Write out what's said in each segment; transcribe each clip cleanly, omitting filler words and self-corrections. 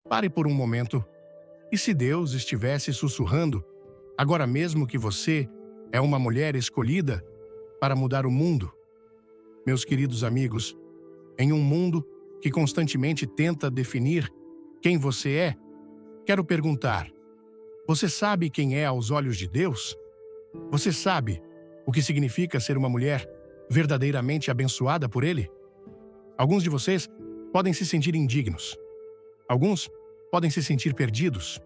Pare por um momento. E se Deus estivesse sussurrando, agora mesmo que você é uma mulher escolhida para mudar o mundo? Meus queridos amigos, em um mundo que constantemente tenta definir quem você é, quero perguntar: você sabe quem é aos olhos de Deus? Você sabe o que significa ser uma mulher verdadeiramente abençoada por Ele? Alguns de vocês podem se sentir indignos. Alguns podem se sentir perdidos.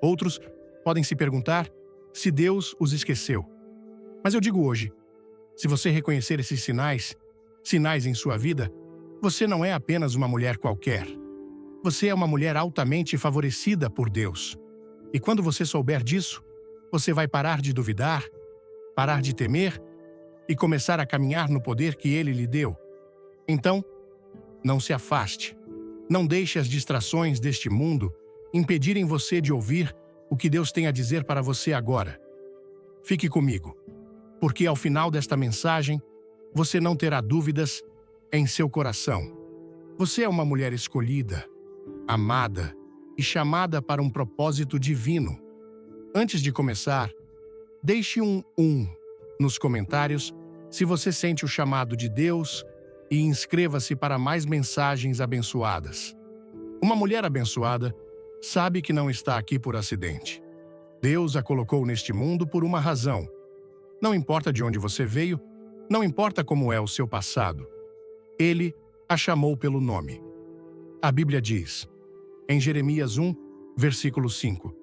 Outros podem se perguntar se Deus os esqueceu. Mas eu digo hoje, se você reconhecer esses sinais em sua vida, você não é apenas uma mulher qualquer. Você é uma mulher altamente favorecida por Deus. E quando você souber disso, você vai parar de duvidar, parar de temer e começar a caminhar no poder que Ele lhe deu. Então, não se afaste. Não deixe as distrações deste mundo impedirem você de ouvir o que Deus tem a dizer para você agora. Fique comigo, porque ao final desta mensagem, você não terá dúvidas em seu coração. Você é uma mulher escolhida, amada e chamada para um propósito divino. Antes de começar, deixe um nos comentários se você sente o chamado de Deus e inscreva-se para mais mensagens abençoadas. Uma mulher abençoada sabe que não está aqui por acidente. Deus a colocou neste mundo por uma razão. Não importa de onde você veio, não importa como é o seu passado. Ele a chamou pelo nome. A Bíblia diz, em Jeremias 1, versículo 5,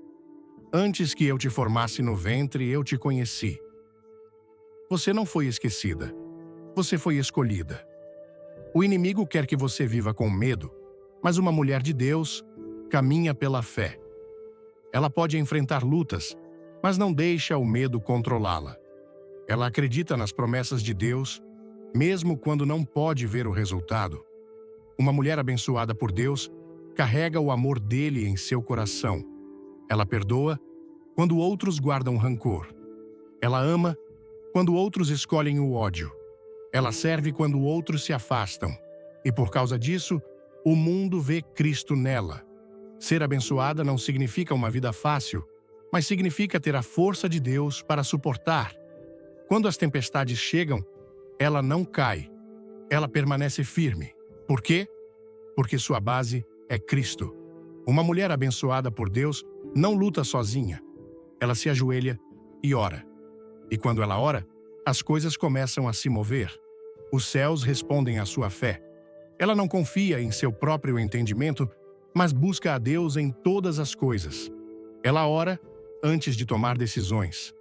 Antes que eu te formasse no ventre, eu te conheci. Você não foi esquecida. Você foi escolhida. O inimigo quer que você viva com medo, mas uma mulher de Deus caminha pela fé. Ela pode enfrentar lutas, mas não deixa o medo controlá-la. Ela acredita nas promessas de Deus, mesmo quando não pode ver o resultado. Uma mulher abençoada por Deus carrega o amor dele em seu coração. Ela perdoa quando outros guardam rancor. Ela ama quando outros escolhem o ódio. Ela serve quando outros se afastam. E por causa disso, o mundo vê Cristo nela. Ser abençoada não significa uma vida fácil, mas significa ter a força de Deus para suportar. Quando as tempestades chegam, ela não cai. Ela permanece firme. Por quê? Porque sua base é Cristo. Uma mulher abençoada por Deus não luta sozinha. Ela se ajoelha e ora. E quando ela ora, as coisas começam a se mover. Os céus respondem à sua fé. Ela não confia em seu próprio entendimento, mas busca a Deus em todas as coisas. Ela ora antes de tomar decisões.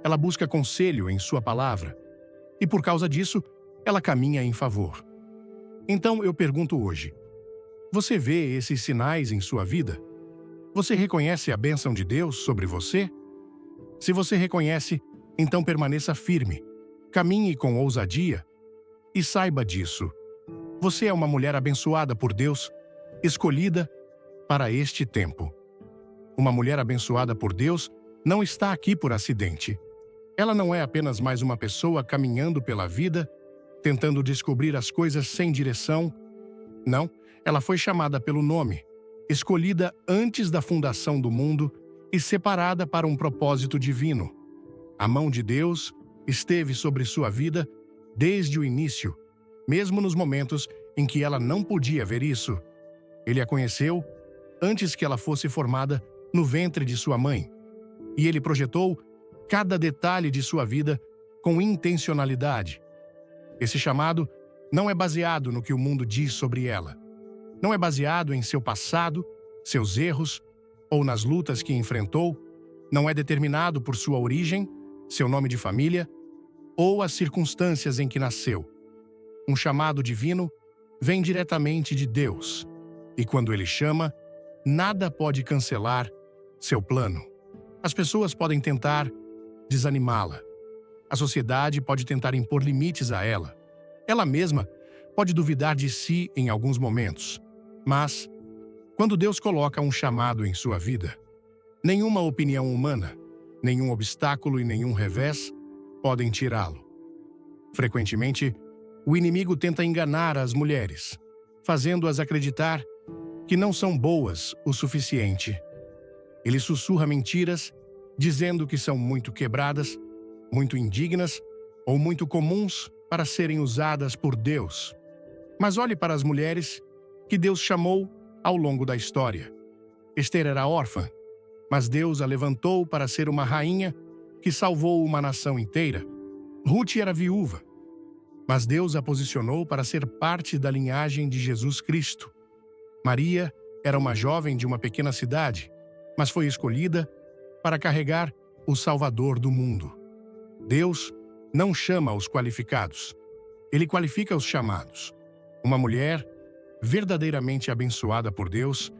Ela busca conselho em sua palavra. E por causa disso, ela caminha em favor. Então eu pergunto hoje, você vê esses sinais em sua vida? Você reconhece a bênção de Deus sobre você? Se você reconhece, então permaneça firme, caminhe com ousadia e saiba disso. Você é uma mulher abençoada por Deus, escolhida para este tempo. Uma mulher abençoada por Deus não está aqui por acidente. Ela não é apenas mais uma pessoa caminhando pela vida, tentando descobrir as coisas sem direção. Não, ela foi chamada pelo nome, escolhida antes da fundação do mundo e separada para um propósito divino. A mão de Deus esteve sobre sua vida desde o início, mesmo nos momentos em que ela não podia ver isso. Ele a conheceu antes que ela fosse formada no ventre de sua mãe. E ele projetou cada detalhe de sua vida com intencionalidade. Esse chamado não é baseado no que o mundo diz sobre ela. Não é baseado em seu passado, seus erros ou nas lutas que enfrentou. Não é determinado por sua origem, seu nome de família ou as circunstâncias em que nasceu. Um chamado divino vem diretamente de Deus. E quando Ele chama, nada pode cancelar seu plano. As pessoas podem tentar desanimá-la. A sociedade pode tentar impor limites a ela. Ela mesma pode duvidar de si em alguns momentos. Mas, quando Deus coloca um chamado em sua vida, nenhuma opinião humana, nenhum obstáculo e nenhum revés podem tirá-lo. Frequentemente, o inimigo tenta enganar as mulheres, fazendo-as acreditar que não são boas o suficiente. Ele sussurra mentiras, dizendo que são muito quebradas, muito indignas ou muito comuns para serem usadas por Deus. Mas olhe para as mulheres que Deus chamou ao longo da história. Ester era órfã, mas Deus a levantou para ser uma rainha que salvou uma nação inteira. Ruth era viúva, mas Deus a posicionou para ser parte da linhagem de Jesus Cristo. Maria era uma jovem de uma pequena cidade, mas foi escolhida para carregar o Salvador do mundo. Deus não chama os qualificados, Ele qualifica os chamados. Uma mulher verdadeiramente abençoada por Deus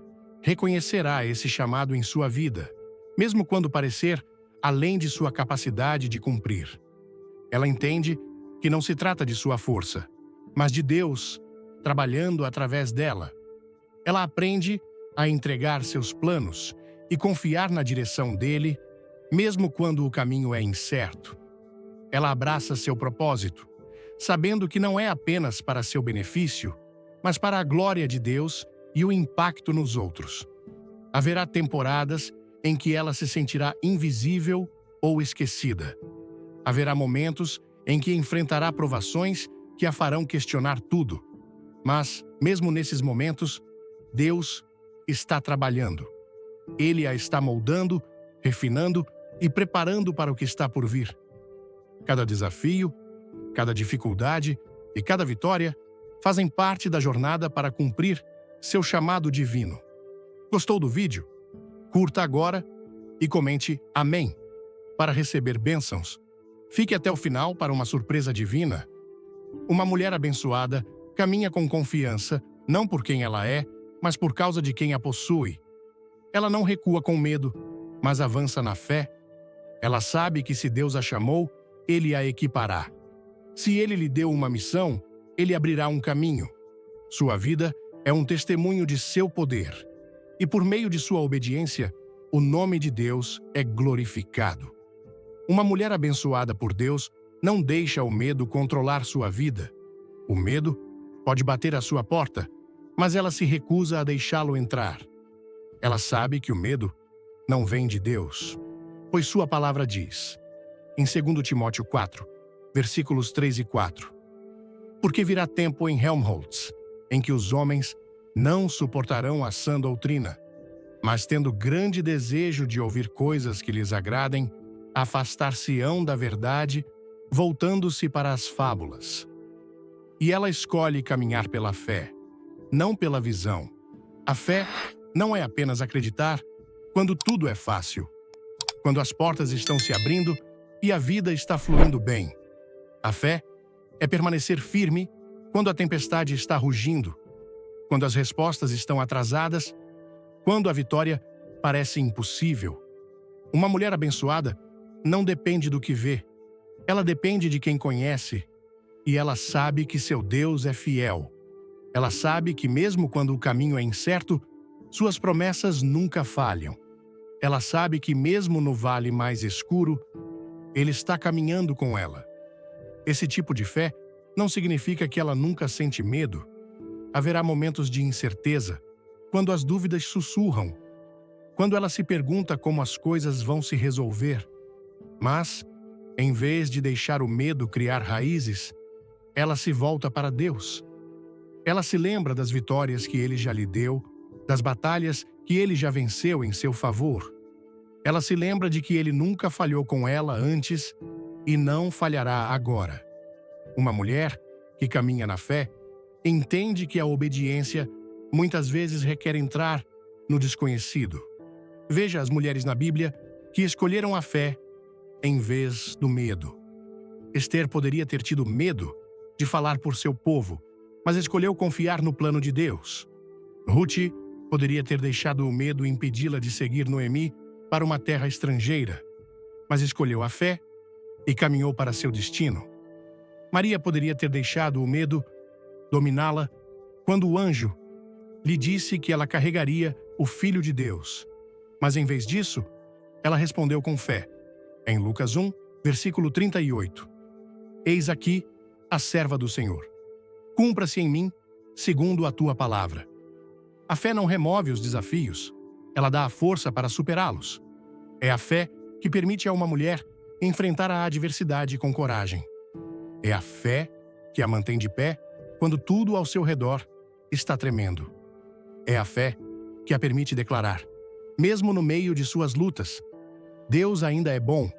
reconhecerá esse chamado em sua vida, mesmo quando parecer além de sua capacidade de cumprir. Ela entende que não se trata de sua força, mas de Deus trabalhando através dela. Ela aprende a entregar seus planos e confiar na direção dele, mesmo quando o caminho é incerto. Ela abraça seu propósito, sabendo que não é apenas para seu benefício, mas para a glória de Deus e o impacto nos outros. Haverá temporadas em que ela se sentirá invisível ou esquecida. Haverá momentos em que enfrentará provações que a farão questionar tudo. Mas, mesmo nesses momentos, Deus está trabalhando. Ele a está moldando, refinando e preparando para o que está por vir. Cada desafio, cada dificuldade e cada vitória fazem parte da jornada para cumprir seu chamado divino. Gostou do vídeo? Curta agora e comente Amém para receber bênçãos. Fique até o final para uma surpresa divina. Uma mulher abençoada caminha com confiança, não por quem ela é, mas por causa de quem a possui. Ela não recua com medo, mas avança na fé. Ela sabe que se Deus a chamou, Ele a equipará. Se Ele lhe deu uma missão, Ele abrirá um caminho. Sua vida é um testemunho de seu poder. E por meio de sua obediência, o nome de Deus é glorificado. Uma mulher abençoada por Deus não deixa o medo controlar sua vida. O medo pode bater à sua porta, mas ela se recusa a deixá-lo entrar. Ela sabe que o medo não vem de Deus, pois sua palavra diz, em 2 Timóteo 4, versículos 3 e 4, porque virá tempo em Helmholtz, em que os homens não suportarão a sã doutrina, mas tendo grande desejo de ouvir coisas que lhes agradem, afastar-se-ão da verdade, voltando-se para as fábulas. E ela escolhe caminhar pela fé, não pela visão. A fé não é apenas acreditar quando tudo é fácil, quando as portas estão se abrindo e a vida está fluindo bem. A fé é permanecer firme quando a tempestade está rugindo, quando as respostas estão atrasadas, quando a vitória parece impossível. Uma mulher abençoada não depende do que vê, ela depende de quem conhece, e ela sabe que seu Deus é fiel. Ela sabe que mesmo quando o caminho é incerto, suas promessas nunca falham. Ela sabe que mesmo no vale mais escuro, Ele está caminhando com ela. Esse tipo de fé não significa que ela nunca sente medo. Haverá momentos de incerteza, quando as dúvidas sussurram, quando ela se pergunta como as coisas vão se resolver. Mas, em vez de deixar o medo criar raízes, ela se volta para Deus. Ela se lembra das vitórias que Ele já lhe deu, das batalhas que Ele já venceu em seu favor. Ela se lembra de que Ele nunca falhou com ela antes e não falhará agora. Uma mulher que caminha na fé entende que a obediência muitas vezes requer entrar no desconhecido. Veja as mulheres na Bíblia que escolheram a fé em vez do medo. Ester poderia ter tido medo de falar por seu povo, mas escolheu confiar no plano de Deus. Ruth poderia ter deixado o medo impedi-la de seguir Noemi para uma terra estrangeira, mas escolheu a fé e caminhou para seu destino. Maria poderia ter deixado o medo dominá-la quando o anjo lhe disse que ela carregaria o Filho de Deus, mas em vez disso, ela respondeu com fé. Em Lucas 1, versículo 38. Eis aqui a serva do Senhor. Cumpra-se em mim segundo a tua palavra. A fé não remove os desafios, ela dá a força para superá-los. É a fé que permite a uma mulher enfrentar a adversidade com coragem. É a fé que a mantém de pé quando tudo ao seu redor está tremendo. É a fé que a permite declarar, mesmo no meio de suas lutas, Deus ainda é bom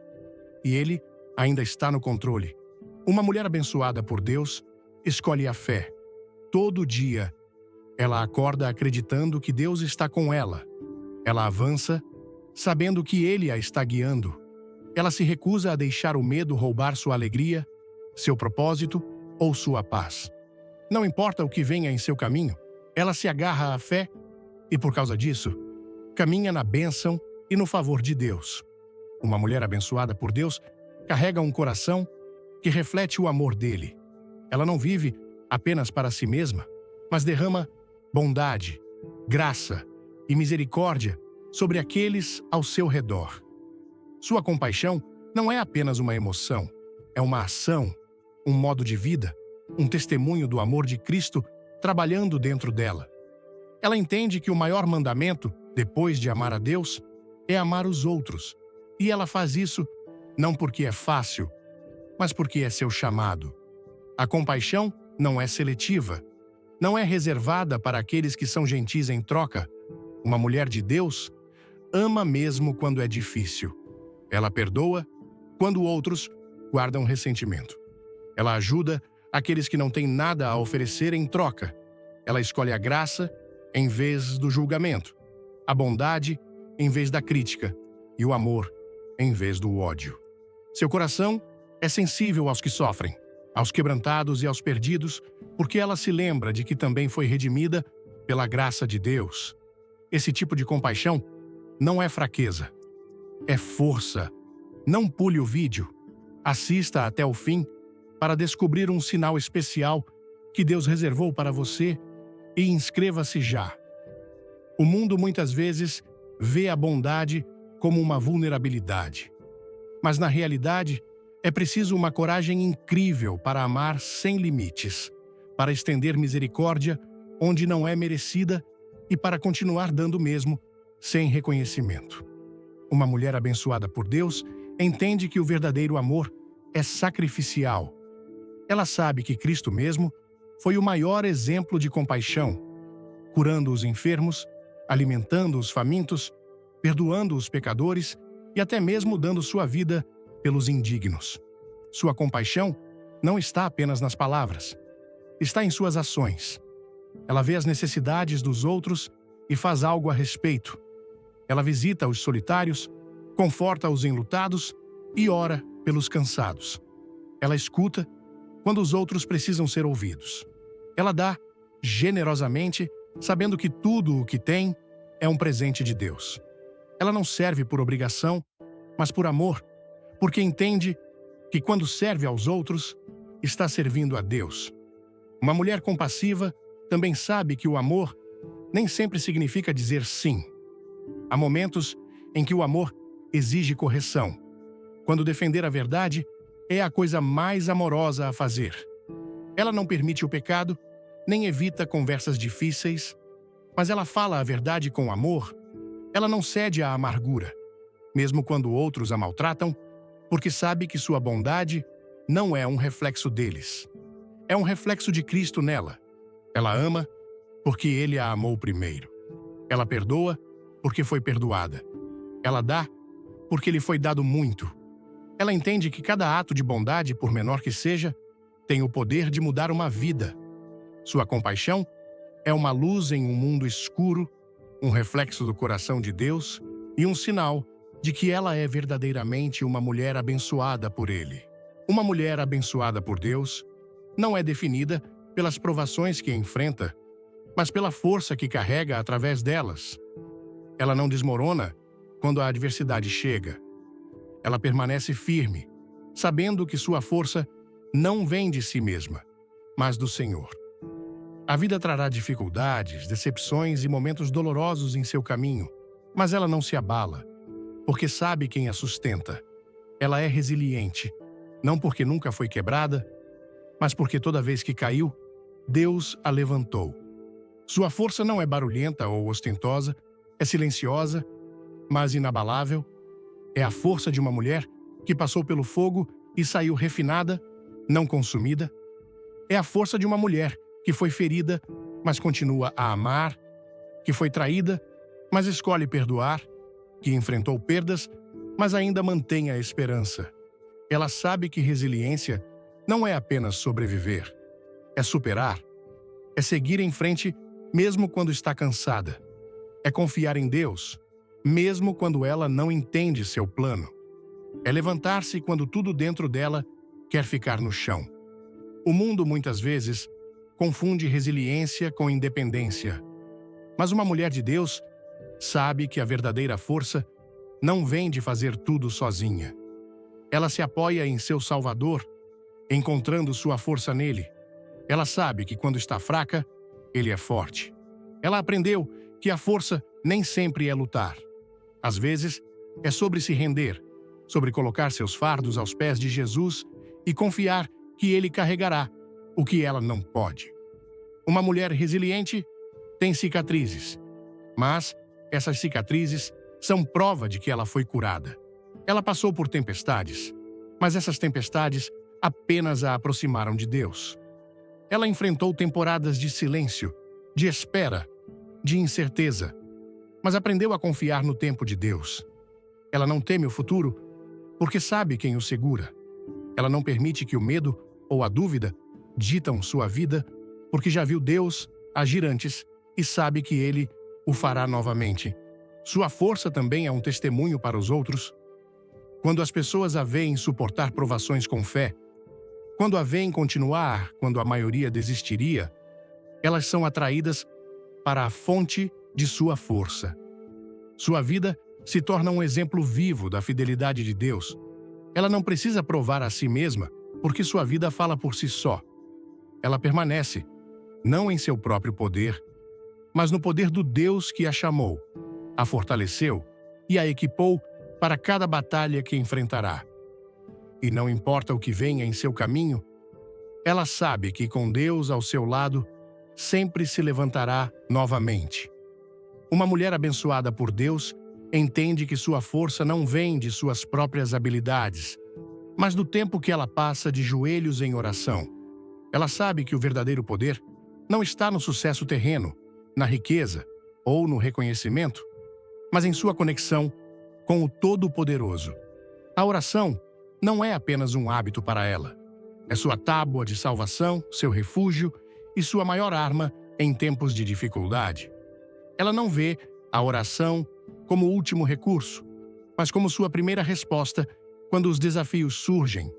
e Ele ainda está no controle. Uma mulher abençoada por Deus escolhe a fé. Todo dia, ela acorda acreditando que Deus está com ela. Ela avança, sabendo que Ele a está guiando. Ela se recusa a deixar o medo roubar sua alegria, seu propósito ou sua paz. Não importa o que venha em seu caminho, ela se agarra à fé e, por causa disso, caminha na bênção e no favor de Deus. Uma mulher abençoada por Deus carrega um coração que reflete o amor dele. Ela não vive apenas para si mesma, mas derrama bondade, graça e misericórdia sobre aqueles ao seu redor. Sua compaixão não é apenas uma emoção, é uma ação, um modo de vida, um testemunho do amor de Cristo trabalhando dentro dela. Ela entende que o maior mandamento, depois de amar a Deus, é amar os outros. E ela faz isso não porque é fácil, mas porque é seu chamado. A compaixão não é seletiva, não é reservada para aqueles que são gentis em troca. Uma mulher de Deus ama mesmo quando é difícil. Ela perdoa quando outros guardam ressentimento. Ela ajuda aqueles que não têm nada a oferecer em troca. Ela escolhe a graça em vez do julgamento, a bondade em vez da crítica e o amor em vez do ódio. Seu coração é sensível aos que sofrem, aos quebrantados e aos perdidos, porque ela se lembra de que também foi redimida pela graça de Deus. Esse tipo de compaixão não é fraqueza, é força. Não pule o vídeo. Assista até o fim para descobrir um sinal especial que Deus reservou para você e inscreva-se já. O mundo muitas vezes vê a bondade como uma vulnerabilidade. Mas na realidade, é preciso uma coragem incrível para amar sem limites, para estender misericórdia onde não é merecida e para continuar dando mesmo sem reconhecimento. Uma mulher abençoada por Deus entende que o verdadeiro amor é sacrificial. Ela sabe que Cristo mesmo foi o maior exemplo de compaixão, curando os enfermos, alimentando os famintos, perdoando os pecadores e até mesmo dando sua vida pelos indignos. Sua compaixão não está apenas nas palavras, está em suas ações. Ela vê as necessidades dos outros e faz algo a respeito. Ela visita os solitários, conforta os enlutados e ora pelos cansados. Ela escuta quando os outros precisam ser ouvidos. Ela dá generosamente, sabendo que tudo o que tem é um presente de Deus. Ela não serve por obrigação, mas por amor, porque entende que quando serve aos outros, está servindo a Deus. Uma mulher compassiva também sabe que o amor nem sempre significa dizer sim. Há momentos em que o amor exige correção, quando defender a verdade é a coisa mais amorosa a fazer. Ela não permite o pecado, nem evita conversas difíceis, mas ela fala a verdade com amor. Ela não cede à amargura, mesmo quando outros a maltratam, porque sabe que sua bondade não é um reflexo deles. É um reflexo de Cristo nela. Ela ama porque Ele a amou primeiro. Ela perdoa porque foi perdoada. Ela dá porque lhe foi dado muito. Ela entende que cada ato de bondade, por menor que seja, tem o poder de mudar uma vida. Sua compaixão é uma luz em um mundo escuro, um reflexo do coração de Deus e um sinal de que ela é verdadeiramente uma mulher abençoada por Ele. Uma mulher abençoada por Deus não é definida pelas provações que enfrenta, mas pela força que carrega através delas. Ela não desmorona quando a adversidade chega. Ela permanece firme, sabendo que sua força não vem de si mesma, mas do Senhor. A vida trará dificuldades, decepções e momentos dolorosos em seu caminho, mas ela não se abala, porque sabe quem a sustenta. Ela é resiliente, não porque nunca foi quebrada, mas porque toda vez que caiu, Deus a levantou. Sua força não é barulhenta ou ostentosa, é silenciosa, mas inabalável. É a força de uma mulher que passou pelo fogo e saiu refinada, não consumida. É a força de uma mulher que foi ferida, mas continua a amar, que foi traída, mas escolhe perdoar, que enfrentou perdas, mas ainda mantém a esperança. Ela sabe que resiliência não é apenas sobreviver, é superar, é seguir em frente mesmo quando está cansada, é confiar em Deus, mesmo quando ela não entende seu plano, é levantar-se quando tudo dentro dela quer ficar no chão. O mundo muitas vezes confunde resiliência com independência, mas uma mulher de Deus sabe que a verdadeira força não vem de fazer tudo sozinha. Ela se apoia em seu Salvador, encontrando sua força nele. Ela sabe que quando está fraca, ele é forte. Ela aprendeu que a força nem sempre é lutar. Às vezes, é sobre se render, sobre colocar seus fardos aos pés de Jesus e confiar que ele carregará o que ela não pode. Uma mulher resiliente tem cicatrizes, mas essas cicatrizes são prova de que ela foi curada. Ela passou por tempestades, mas essas tempestades apenas a aproximaram de Deus. Ela enfrentou temporadas de silêncio, de espera, de incerteza, mas aprendeu a confiar no tempo de Deus. Ela não teme o futuro porque sabe quem o segura. Ela não permite que o medo ou a dúvida ditam sua vida porque já viu Deus agir antes e sabe que ele o fará novamente. Sua força também é um testemunho para os outros. Quando as pessoas a veem suportar provações com fé, quando a veem continuar quando a maioria desistiria, elas são atraídas para a fonte de sua força. Sua vida se torna um exemplo vivo da fidelidade de Deus. Ela não precisa provar a si mesma, porque sua vida fala por si só. Ela permanece, não em seu próprio poder, mas no poder do Deus que a chamou, a fortaleceu e a equipou para cada batalha que enfrentará. E não importa o que venha em seu caminho, ela sabe que com Deus ao seu lado, sempre se levantará novamente. Uma mulher abençoada por Deus entende que sua força não vem de suas próprias habilidades, mas do tempo que ela passa de joelhos em oração. Ela sabe que o verdadeiro poder não está no sucesso terreno, na riqueza ou no reconhecimento, mas em sua conexão com o Todo-Poderoso. A oração não é apenas um hábito para ela. É sua tábua de salvação, seu refúgio e sua maior arma em tempos de dificuldade. Ela não vê a oração como último recurso, mas como sua primeira resposta quando os desafios surgem,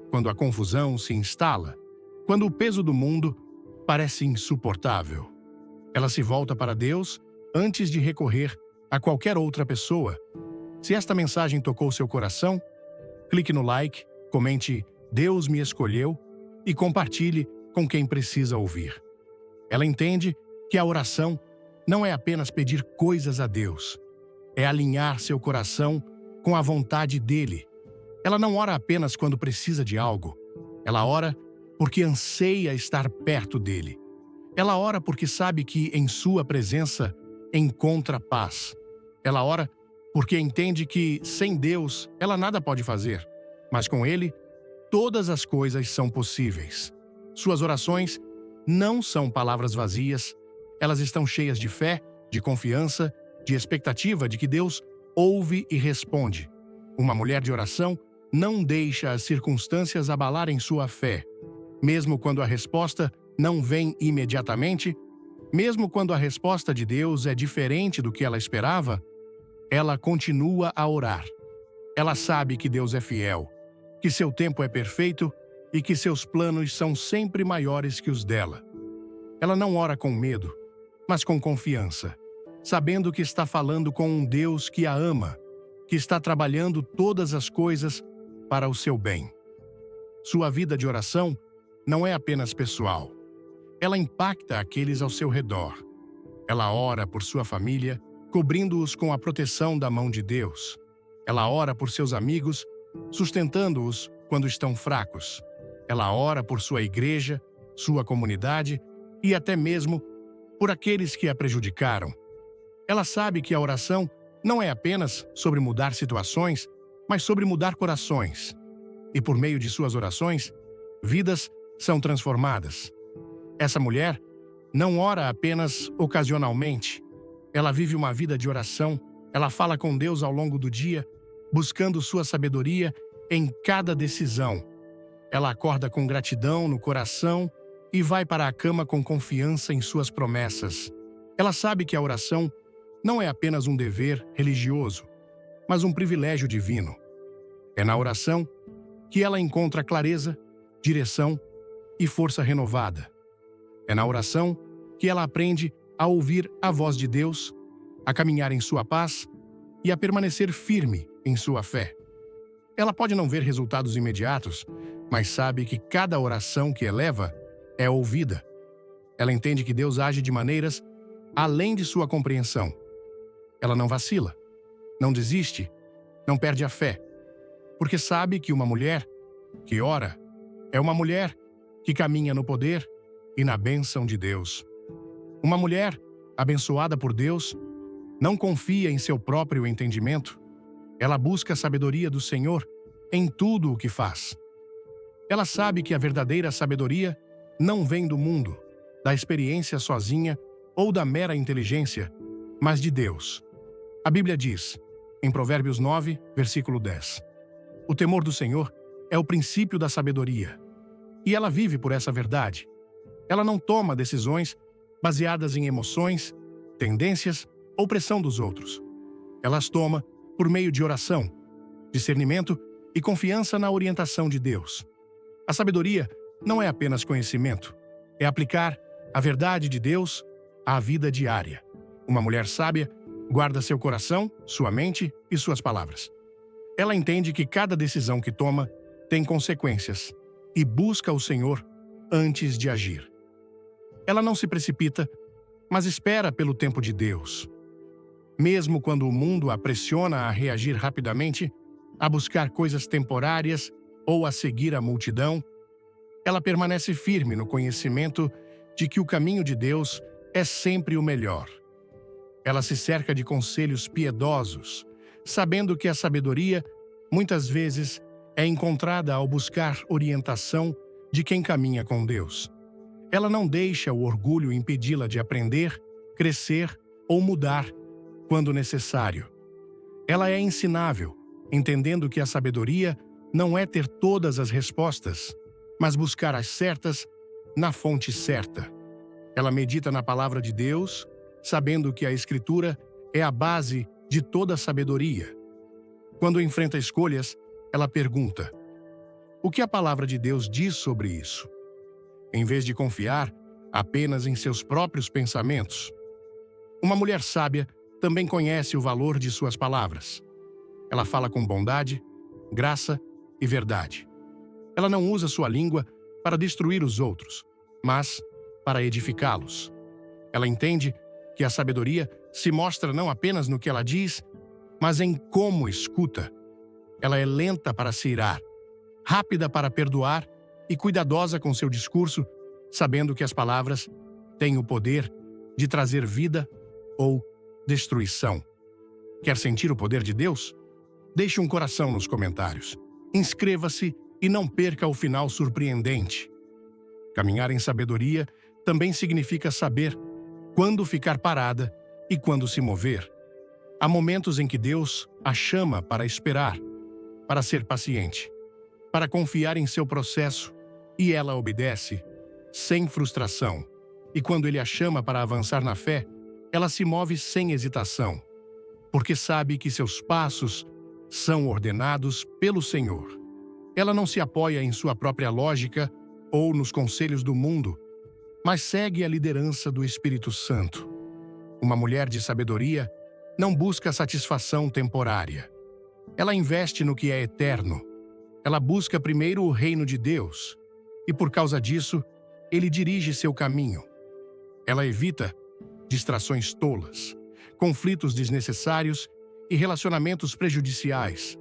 quando a confusão se instala, quando o peso do mundo parece insuportável. Ela se volta para Deus antes de recorrer a qualquer outra pessoa. Se esta mensagem tocou seu coração, clique no like, comente "Deus me escolheu" e compartilhe com quem precisa ouvir. Ela entende que a oração não é apenas pedir coisas a Deus, é alinhar seu coração com a vontade dele. Ela não ora apenas quando precisa de algo. Ela ora porque anseia estar perto dele. Ela ora porque sabe que em sua presença encontra paz. Ela ora porque entende que, sem Deus, ela nada pode fazer, mas com ele, todas as coisas são possíveis. Suas orações não são palavras vazias, elas estão cheias de fé, de confiança, de expectativa de que Deus ouve e responde. Uma mulher de oração não deixa as circunstâncias abalarem sua fé, mesmo quando a resposta não vem imediatamente, mesmo quando a resposta de Deus é diferente do que ela esperava, ela continua a orar. Ela sabe que Deus é fiel, que seu tempo é perfeito e que seus planos são sempre maiores que os dela. Ela não ora com medo, mas com confiança, sabendo que está falando com um Deus que a ama, que está trabalhando todas as coisas para o seu bem. Sua vida de oração não é apenas pessoal. Ela impacta aqueles ao seu redor. Ela ora por sua família, cobrindo-os com a proteção da mão de Deus. Ela ora por seus amigos, sustentando-os quando estão fracos. Ela ora por sua igreja, sua comunidade e até mesmo por aqueles que a prejudicaram. Ela sabe que a oração não é apenas sobre mudar situações, mas sobre mudar corações. E por meio de suas orações, vidas são transformadas. Essa mulher não ora apenas ocasionalmente. Ela vive uma vida de oração, ela fala com Deus ao longo do dia, buscando sua sabedoria em cada decisão. Ela acorda com gratidão no coração e vai para a cama com confiança em suas promessas. Ela sabe que a oração não é apenas um dever religioso, mas um privilégio divino. É na oração que ela encontra clareza, direção e força renovada. É na oração que ela aprende a ouvir a voz de Deus, a caminhar em sua paz e a permanecer firme em sua fé. Ela pode não ver resultados imediatos, mas sabe que cada oração que eleva é ouvida. Ela entende que Deus age de maneiras além de sua compreensão. Ela não vacila, não desiste, não perde a fé, porque sabe que uma mulher que ora é uma mulher que caminha no poder e na bênção de Deus. Uma mulher abençoada por Deus não confia em seu próprio entendimento. Ela busca a sabedoria do Senhor em tudo o que faz. Ela sabe que a verdadeira sabedoria não vem do mundo, da experiência sozinha ou da mera inteligência, mas de Deus. A Bíblia diz, em Provérbios 9, versículo 10, o temor do Senhor é o princípio da sabedoria. E ela vive por essa verdade. Ela não toma decisões baseadas em emoções, tendências ou pressão dos outros. Ela as toma por meio de oração, discernimento e confiança na orientação de Deus. A sabedoria não é apenas conhecimento, é aplicar a verdade de Deus à vida diária. Uma mulher sábia guarda seu coração, sua mente e suas palavras. Ela entende que cada decisão que toma tem consequências e busca o Senhor antes de agir. Ela não se precipita, mas espera pelo tempo de Deus. Mesmo quando o mundo a pressiona a reagir rapidamente, a buscar coisas temporárias ou a seguir a multidão, ela permanece firme no conhecimento de que o caminho de Deus é sempre o melhor. Ela se cerca de conselhos piedosos, sabendo que a sabedoria, muitas vezes, é encontrada ao buscar orientação de quem caminha com Deus. Ela não deixa o orgulho impedi-la de aprender, crescer ou mudar quando necessário. Ela é ensinável, entendendo que a sabedoria não é ter todas as respostas, mas buscar as certas na fonte certa. Ela medita na palavra de Deus, sabendo que a Escritura é a base de toda a sabedoria. Quando enfrenta escolhas, ela pergunta: o que a palavra de Deus diz sobre isso? Em vez de confiar apenas em seus próprios pensamentos. Uma mulher sábia também conhece o valor de suas palavras. Ela fala com bondade, graça e verdade. Ela não usa sua língua para destruir os outros, mas para edificá-los. Ela entende que a sabedoria se mostra não apenas no que ela diz, mas em como escuta. Ela é lenta para se irar, rápida para perdoar e cuidadosa com seu discurso, sabendo que as palavras têm o poder de trazer vida ou destruição. Quer sentir o poder de Deus? Deixe um coração nos comentários. Inscreva-se e não perca o final surpreendente. Caminhar em sabedoria também significa saber quando ficar parada e quando se mover. Há momentos em que Deus a chama para esperar, para ser paciente, para confiar em seu processo, e ela obedece, sem frustração. E quando Ele a chama para avançar na fé, ela se move sem hesitação, porque sabe que seus passos são ordenados pelo Senhor. Ela não se apoia em sua própria lógica ou nos conselhos do mundo, mas segue a liderança do Espírito Santo. Uma mulher de sabedoria não busca satisfação temporária. Ela investe no que é eterno. Ela busca primeiro o reino de Deus, e por causa disso, Ele dirige seu caminho. Ela evita distrações tolas, conflitos desnecessários e relacionamentos prejudiciais,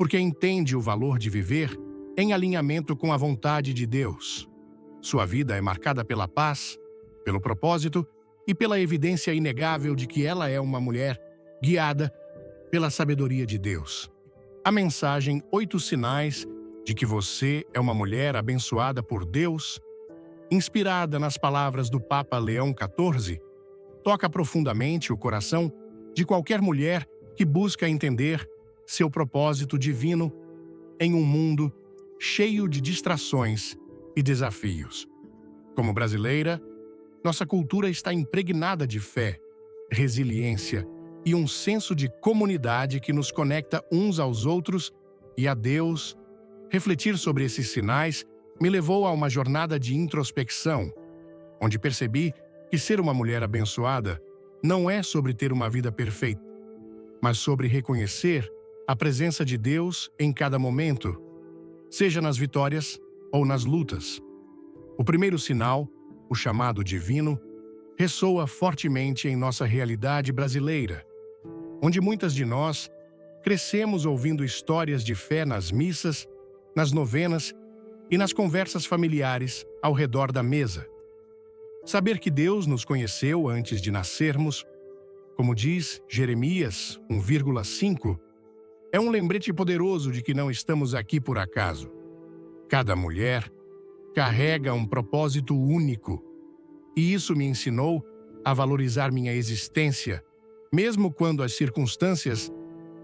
porque entende o valor de viver em alinhamento com a vontade de Deus. Sua vida é marcada pela paz, pelo propósito e pela evidência inegável de que ela é uma mulher guiada pela sabedoria de Deus. A mensagem 8 sinais de que você é uma mulher abençoada por Deus, inspirada nas palavras do Papa Leão XIV, toca profundamente o coração de qualquer mulher que busca entender seu propósito divino em um mundo cheio de distrações e desafios. Como brasileira, nossa cultura está impregnada de fé, resiliência e um senso de comunidade que nos conecta uns aos outros e a Deus. Refletir sobre esses sinais me levou a uma jornada de introspecção, onde percebi que ser uma mulher abençoada não é sobre ter uma vida perfeita, mas sobre reconhecer a presença de Deus em cada momento, seja nas vitórias ou nas lutas. O primeiro sinal, o chamado divino, ressoa fortemente em nossa realidade brasileira, onde muitas de nós crescemos ouvindo histórias de fé nas missas, nas novenas e nas conversas familiares ao redor da mesa. Saber que Deus nos conheceu antes de nascermos, como diz Jeremias 1,5, é um lembrete poderoso de que não estamos aqui por acaso. Cada mulher carrega um propósito único, e isso me ensinou a valorizar minha existência, mesmo quando as circunstâncias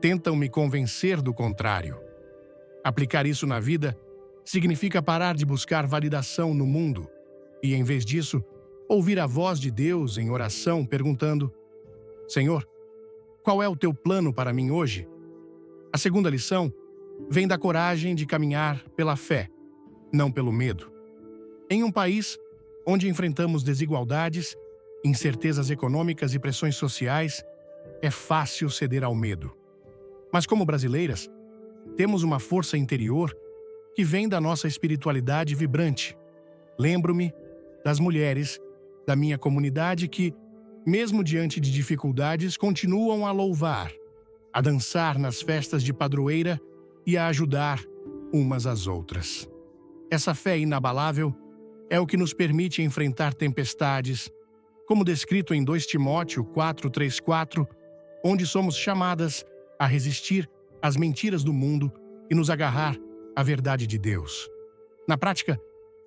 tentam me convencer do contrário. Aplicar isso na vida significa parar de buscar validação no mundo e, em vez disso, ouvir a voz de Deus em oração perguntando: Senhor, qual é o teu plano para mim hoje? A segunda lição vem da coragem de caminhar pela fé, não pelo medo. Em um país onde enfrentamos desigualdades, incertezas econômicas e pressões sociais, é fácil ceder ao medo. Mas como brasileiras, temos uma força interior que vem da nossa espiritualidade vibrante. Lembro-me das mulheres da minha comunidade que, mesmo diante de dificuldades, continuam a louvar, a dançar nas festas de padroeira e a ajudar umas às outras. Essa fé inabalável é o que nos permite enfrentar tempestades, como descrito em 2 Timóteo 4:3-4, onde somos chamadas a resistir às mentiras do mundo e nos agarrar à verdade de Deus. Na prática,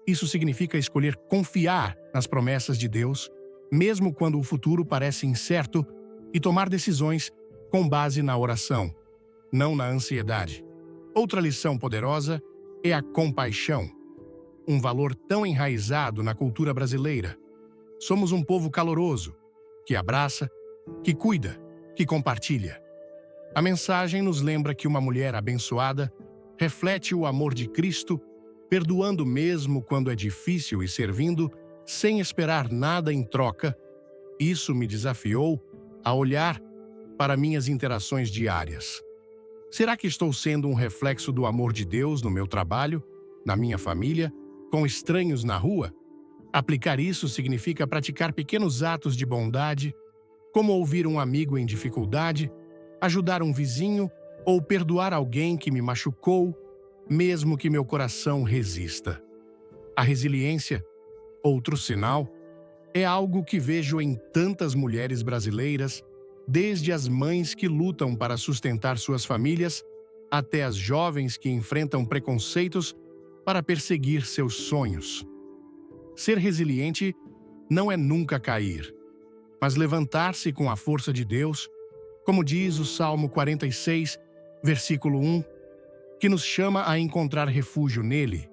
isso significa escolher confiar nas promessas de Deus, mesmo quando o futuro parece incerto, e tomar decisões com base na oração, não na ansiedade. Outra lição poderosa é a compaixão, um valor tão enraizado na cultura brasileira. Somos um povo caloroso, que abraça, que cuida, que compartilha. A mensagem nos lembra que uma mulher abençoada reflete o amor de Cristo, perdoando mesmo quando é difícil e servindo sem esperar nada em troca. Isso me desafiou a olhar para minhas interações diárias. Será que estou sendo um reflexo do amor de Deus no meu trabalho, na minha família, com estranhos na rua? Aplicar isso significa praticar pequenos atos de bondade, como ouvir um amigo em dificuldade, ajudar um vizinho ou perdoar alguém que me machucou, mesmo que meu coração resista. A resiliência, outro sinal, é algo que vejo em tantas mulheres brasileiras, desde as mães que lutam para sustentar suas famílias, até as jovens que enfrentam preconceitos para perseguir seus sonhos. Ser resiliente não é nunca cair, mas levantar-se com a força de Deus, como diz o Salmo 46, versículo 1, que nos chama a encontrar refúgio nele.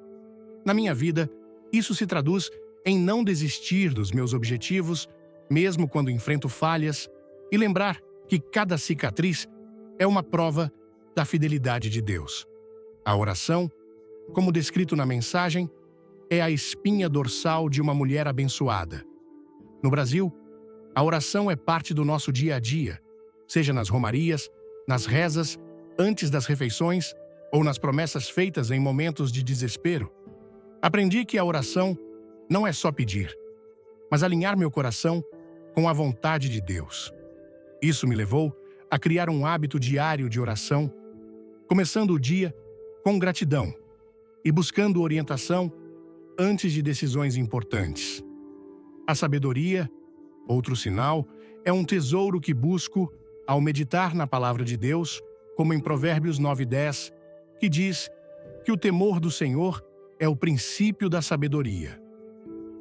Na minha vida, isso se traduz em não desistir dos meus objetivos, mesmo quando enfrento falhas, e lembrar que cada cicatriz é uma prova da fidelidade de Deus. A oração, como descrito na mensagem, é a espinha dorsal de uma mulher abençoada. No Brasil, a oração é parte do nosso dia a dia, seja nas romarias, nas rezas, antes das refeições ou nas promessas feitas em momentos de desespero. Aprendi que a oração não é só pedir, mas alinhar meu coração com a vontade de Deus. Isso me levou a criar um hábito diário de oração, começando o dia com gratidão e buscando orientação antes de decisões importantes. A sabedoria Outro sinal é um tesouro que busco ao meditar na palavra de Deus, como em Provérbios 9:10, que diz que o temor do Senhor é o princípio da sabedoria.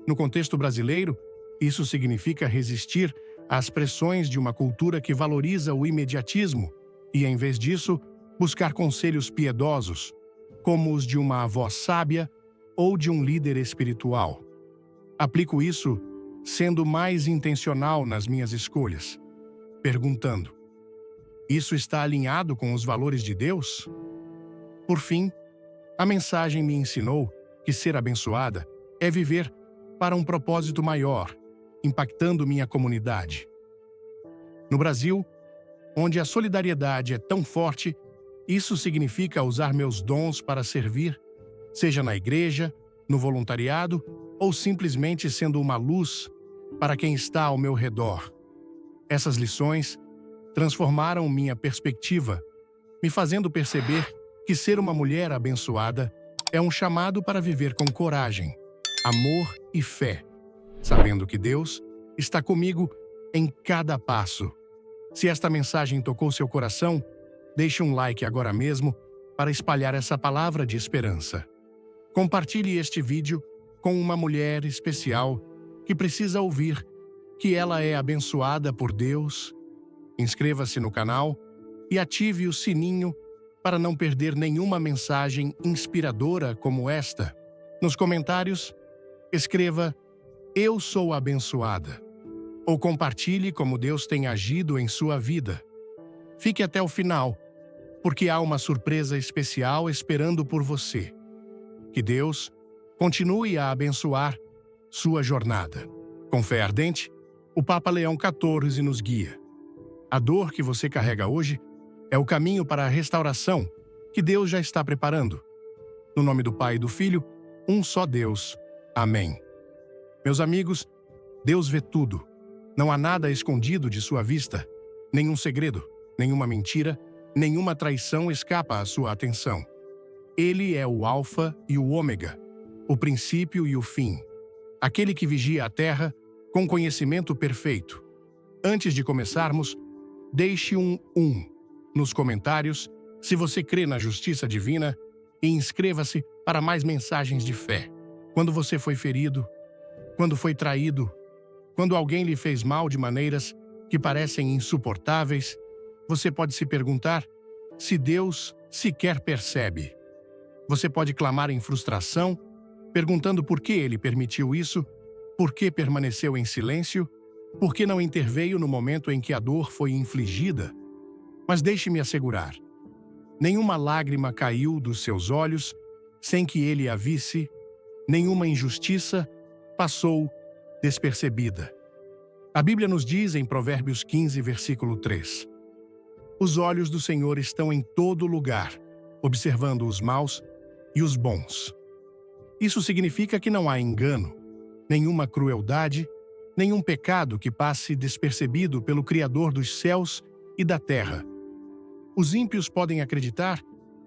No contexto brasileiro, isso significa resistir às pressões de uma cultura que valoriza o imediatismo e, em vez disso, buscar conselhos piedosos, como os de uma avó sábia ou de um líder espiritual. Aplico isso sendo mais intencional nas minhas escolhas, perguntando: isso está alinhado com os valores de Deus? Por fim, a mensagem me ensinou que ser abençoada é viver para um propósito maior, impactando minha comunidade. No Brasil, onde a solidariedade é tão forte, isso significa usar meus dons para servir, seja na igreja, no voluntariado ou simplesmente sendo uma luz para quem está ao meu redor. Essas lições transformaram minha perspectiva, me fazendo perceber que ser uma mulher abençoada é um chamado para viver com coragem, amor e fé, sabendo que Deus está comigo em cada passo. Se esta mensagem tocou seu coração, deixe um like agora mesmo para espalhar essa palavra de esperança. Compartilhe este vídeo com uma mulher especial que precisa ouvir que ela é abençoada por Deus. Inscreva-se no canal e ative o sininho para não perder nenhuma mensagem inspiradora como esta. Nos comentários, escreva "Eu sou abençoada" ou compartilhe como Deus tem agido em sua vida. Fique até o final, porque há uma surpresa especial esperando por você. Que Deus continue a abençoar sua jornada. Com fé ardente, o Papa Leão XIV nos guia. A dor que você carrega hoje é o caminho para a restauração que Deus já está preparando. No nome do Pai e do Filho, um só Deus. Amém. Meus amigos, Deus vê tudo. Não há nada escondido de sua vista, nenhum segredo, nenhuma mentira, nenhuma traição escapa à sua atenção. Ele é o Alfa e o Ômega, o princípio e o fim, aquele que vigia a terra com conhecimento perfeito. Antes de começarmos, deixe um nos comentários se você crê na justiça divina e inscreva-se para mais mensagens de fé. Quando você foi ferido, quando foi traído, quando alguém lhe fez mal de maneiras que parecem insuportáveis, você pode se perguntar se Deus sequer percebe. Você pode clamar em frustração, perguntando por que ele permitiu isso, por que permaneceu em silêncio, por que não interveio no momento em que a dor foi infligida. Mas deixe-me assegurar, nenhuma lágrima caiu dos seus olhos sem que ele a visse, nenhuma injustiça passou despercebida. A Bíblia nos diz em Provérbios 15, versículo 3: os olhos do Senhor estão em todo lugar, observando os maus e os bons. Isso significa que não há engano, nenhuma crueldade, nenhum pecado que passe despercebido pelo Criador dos céus e da terra. Os ímpios podem acreditar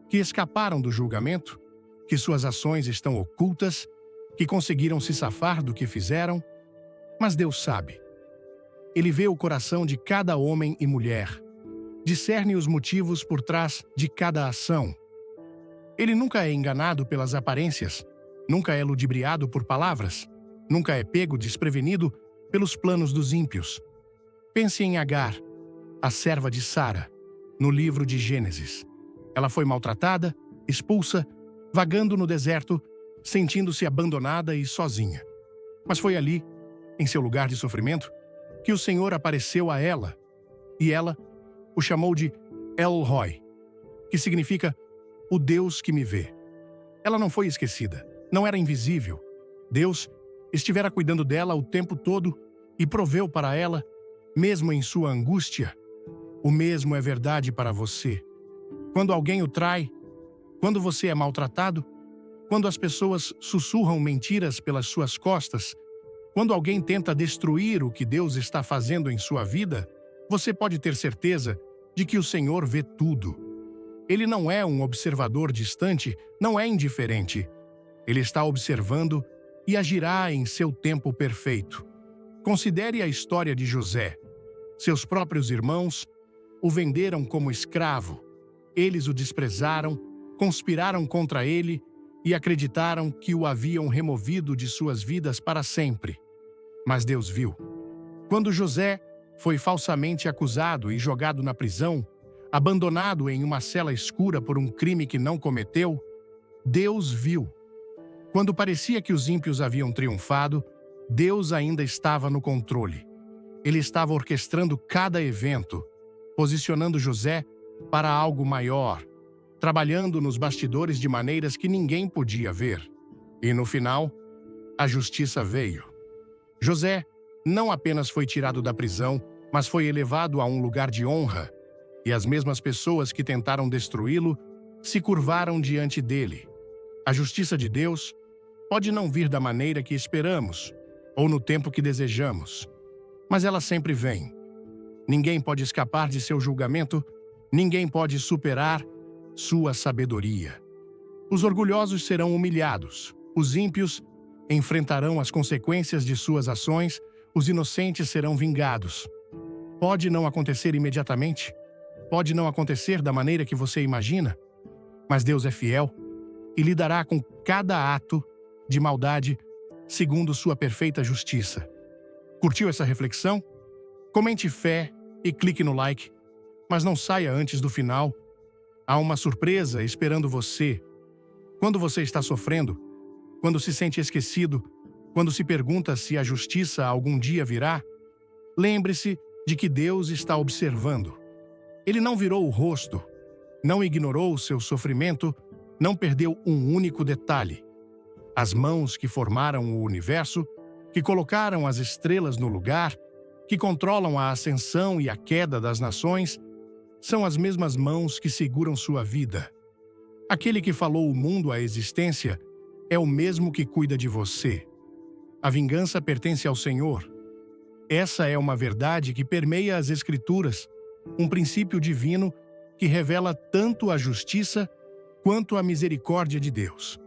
que escaparam do julgamento, que suas ações estão ocultas, que conseguiram se safar do que fizeram, mas Deus sabe. Ele vê o coração de cada homem e mulher, discerne os motivos por trás de cada ação. Ele nunca é enganado pelas aparências, nunca é ludibriado por palavras, nunca é pego desprevenido pelos planos dos ímpios. Pense em Agar, a serva de Sara, no livro de Gênesis. Ela foi maltratada, expulsa, vagando no deserto, sentindo-se abandonada e sozinha. Mas foi ali, em seu lugar de sofrimento, que o Senhor apareceu a ela, e ela o chamou de El Roi, que significa o Deus que me vê. Ela não foi esquecida, não era invisível. Deus estivera cuidando dela o tempo todo e proveu para ela, mesmo em sua angústia. O mesmo é verdade para você. Quando alguém o trai, quando você é maltratado, quando as pessoas sussurram mentiras pelas suas costas, quando alguém tenta destruir o que Deus está fazendo em sua vida, você pode ter certeza de que o Senhor vê tudo. Ele não é um observador distante, não é indiferente. Ele está observando e agirá em seu tempo perfeito. Considere a história de José. Seus próprios irmãos o venderam como escravo. Eles o desprezaram, conspiraram contra ele e acreditaram que o haviam removido de suas vidas para sempre. Mas Deus viu. Quando José foi falsamente acusado e jogado na prisão, abandonado em uma cela escura por um crime que não cometeu, Deus viu. Quando parecia que os ímpios haviam triunfado, Deus ainda estava no controle. Ele estava orquestrando cada evento, posicionando José para algo maior, trabalhando nos bastidores de maneiras que ninguém podia ver. E no final, a justiça veio. José não apenas foi tirado da prisão, mas foi elevado a um lugar de honra, e as mesmas pessoas que tentaram destruí-lo se curvaram diante dele. A justiça de Deus pode não vir da maneira que esperamos, ou no tempo que desejamos, mas ela sempre vem. Ninguém pode escapar de seu julgamento, ninguém pode superar sua sabedoria. Os orgulhosos serão humilhados, os ímpios enfrentarão as consequências de suas ações, os inocentes serão vingados. Pode não acontecer imediatamente, pode não acontecer da maneira que você imagina, mas Deus é fiel e lidará com cada ato de maldade segundo sua perfeita justiça. Curtiu essa reflexão? Comente fé e clique no like, mas não saia antes do final. Há uma surpresa esperando você. Quando você está sofrendo, quando se sente esquecido, quando se pergunta se a justiça algum dia virá, lembre-se de que Deus está observando. Ele não virou o rosto, não ignorou o seu sofrimento, não perdeu um único detalhe. As mãos que formaram o universo, que colocaram as estrelas no lugar, que controlam a ascensão e a queda das nações, são as mesmas mãos que seguram sua vida. Aquele que falou o mundo à existência é o mesmo que cuida de você. A vingança pertence ao Senhor. Essa é uma verdade que permeia as Escrituras, um princípio divino que revela tanto a justiça quanto a misericórdia de Deus.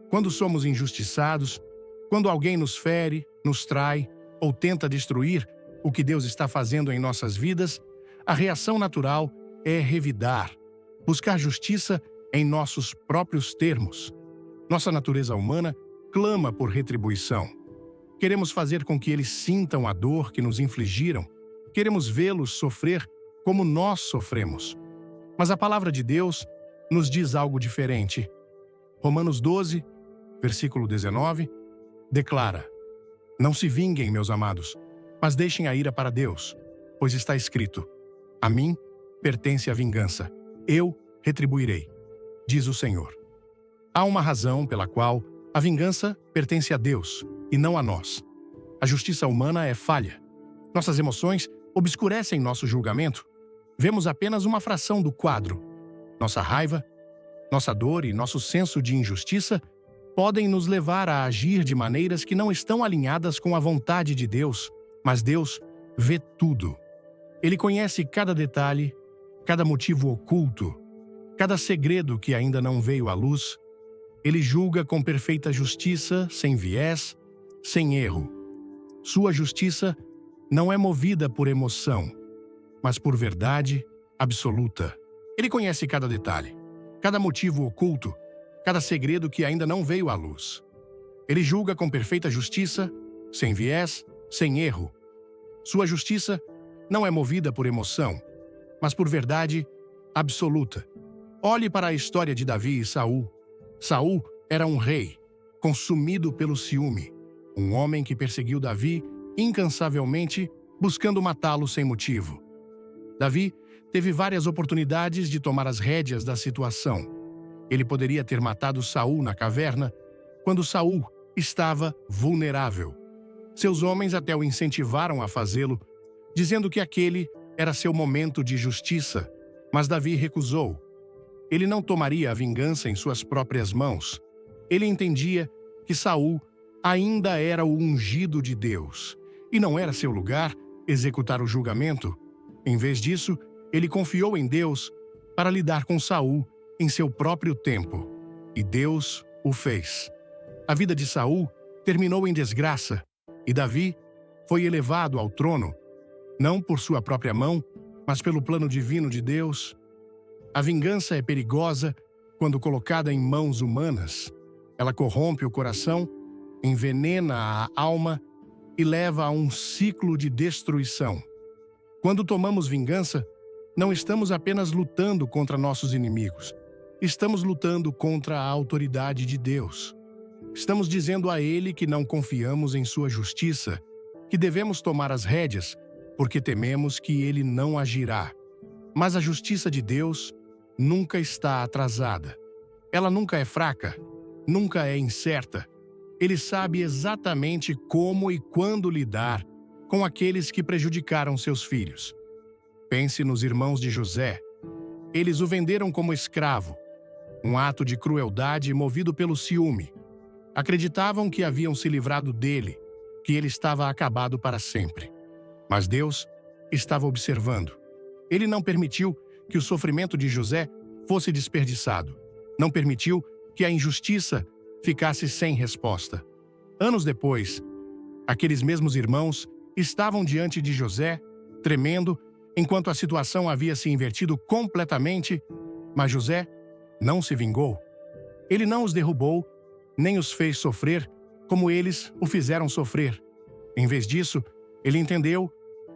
Quando somos injustiçados, quando alguém nos fere, nos trai ou tenta destruir o que Deus está fazendo em nossas vidas, a reação natural é revidar, buscar justiça em nossos próprios termos. Nossa natureza humana clama por retribuição. Queremos fazer com que eles sintam a dor que nos infligiram. Queremos vê-los sofrer como nós sofremos. Mas a palavra de Deus nos diz algo diferente. Romanos 12, versículo 19, declara: Não se vinguem, meus amados, mas deixem a ira para Deus, pois está escrito: A mim pertence a vingança, eu retribuirei, diz o Senhor. Há uma razão pela qual a vingança pertence a Deus e não a nós. A justiça humana é falha. Nossas emoções obscurecem nosso julgamento. Vemos apenas uma fração do quadro. Nossa raiva, nossa dor e nosso senso de injustiça podem nos levar a agir de maneiras que não estão alinhadas com a vontade de Deus, mas Deus vê tudo. Ele conhece cada detalhe, cada motivo oculto, cada segredo que ainda não veio à luz. Ele julga com perfeita justiça, sem viés, sem erro. Sua justiça não é movida por emoção, mas por verdade absoluta. Ele conhece cada detalhe, cada motivo oculto, cada segredo que ainda não veio à luz. Ele julga com perfeita justiça, sem viés, sem erro. Sua justiça não é movida por emoção, mas por verdade absoluta. Olhe para a história de Davi e Saul. Saul era um rei, consumido pelo ciúme, um homem que perseguiu Davi incansavelmente, buscando matá-lo sem motivo. Davi teve várias oportunidades de tomar as rédeas da situação. Ele poderia ter matado Saul na caverna, quando Saul estava vulnerável. Seus homens até o incentivaram a fazê-lo, dizendo que aquele era seu momento de justiça, mas Davi recusou. Ele não tomaria a vingança em suas próprias mãos. Ele entendia que Saul ainda era o ungido de Deus, e não era seu lugar executar o julgamento. Em vez disso, ele confiou em Deus para lidar com Saul em seu próprio tempo, e Deus o fez. A vida de Saul terminou em desgraça, e Davi foi elevado ao trono, não por sua própria mão, mas pelo plano divino de Deus. A vingança é perigosa quando colocada em mãos humanas. Ela corrompe o coração, envenena a alma e leva a um ciclo de destruição. Quando tomamos vingança, não estamos apenas lutando contra nossos inimigos. Estamos lutando contra a autoridade de Deus. Estamos dizendo a Ele que não confiamos em sua justiça, que devemos tomar as rédeas, porque tememos que Ele não agirá. Mas a justiça de Deus nunca está atrasada. Ela nunca é fraca, nunca é incerta. Ele sabe exatamente como e quando lidar com aqueles que prejudicaram seus filhos. Pense nos irmãos de José. Eles o venderam como escravo, um ato de crueldade movido pelo ciúme. Acreditavam que haviam se livrado dele, que ele estava acabado para sempre. Mas Deus estava observando. Ele não permitiu que o sofrimento de José fosse desperdiçado. Não permitiu que a injustiça ficasse sem resposta. Anos depois, aqueles mesmos irmãos estavam diante de José, tremendo, enquanto a situação havia se invertido completamente, mas José não se vingou. Ele não os derrubou, nem os fez sofrer como eles o fizeram sofrer. Em vez disso, ele entendeu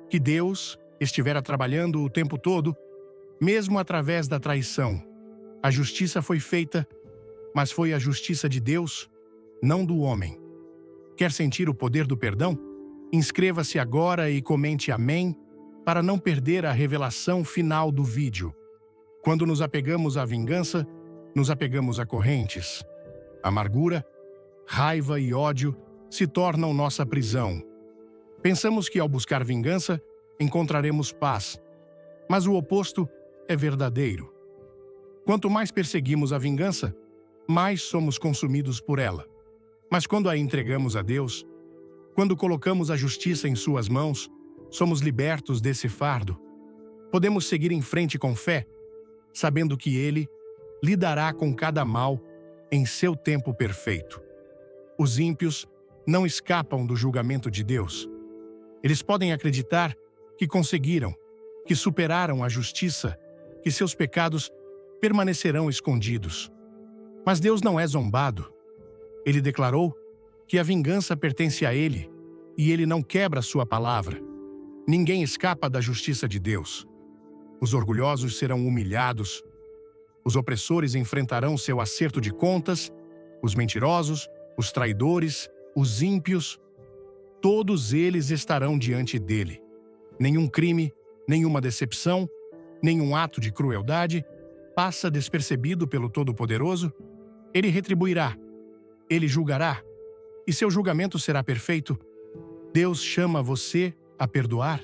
que Deus estivera trabalhando o tempo todo, mesmo através da traição. A justiça foi feita, mas foi a justiça de Deus, não do homem. Quer sentir o poder do perdão? Inscreva-se agora e comente amém para não perder a revelação final do vídeo. Quando nos apegamos à vingança, nos apegamos a correntes. Amargura, raiva e ódio se tornam nossa prisão. Pensamos que ao buscar vingança, encontraremos paz, mas o oposto é verdadeiro. Quanto mais perseguimos a vingança, mais somos consumidos por ela. Mas quando a entregamos a Deus, quando colocamos a justiça em suas mãos, somos libertos desse fardo. Podemos seguir em frente com fé, sabendo que Ele lidará com cada mal em seu tempo perfeito. Os ímpios não escapam do julgamento de Deus. Eles podem acreditar que conseguiram, que superaram a justiça, que seus pecados permanecerão escondidos. Mas Deus não é zombado. Ele declarou que a vingança pertence a Ele e Ele não quebra sua palavra. Ninguém escapa da justiça de Deus. Os orgulhosos serão humilhados. Os opressores enfrentarão seu acerto de contas. Os mentirosos, os traidores, os ímpios, todos eles estarão diante dele. Nenhum crime, nenhuma decepção, nenhum ato de crueldade passa despercebido pelo Todo-Poderoso. Ele retribuirá, ele julgará, e seu julgamento será perfeito. Deus chama você a perdoar.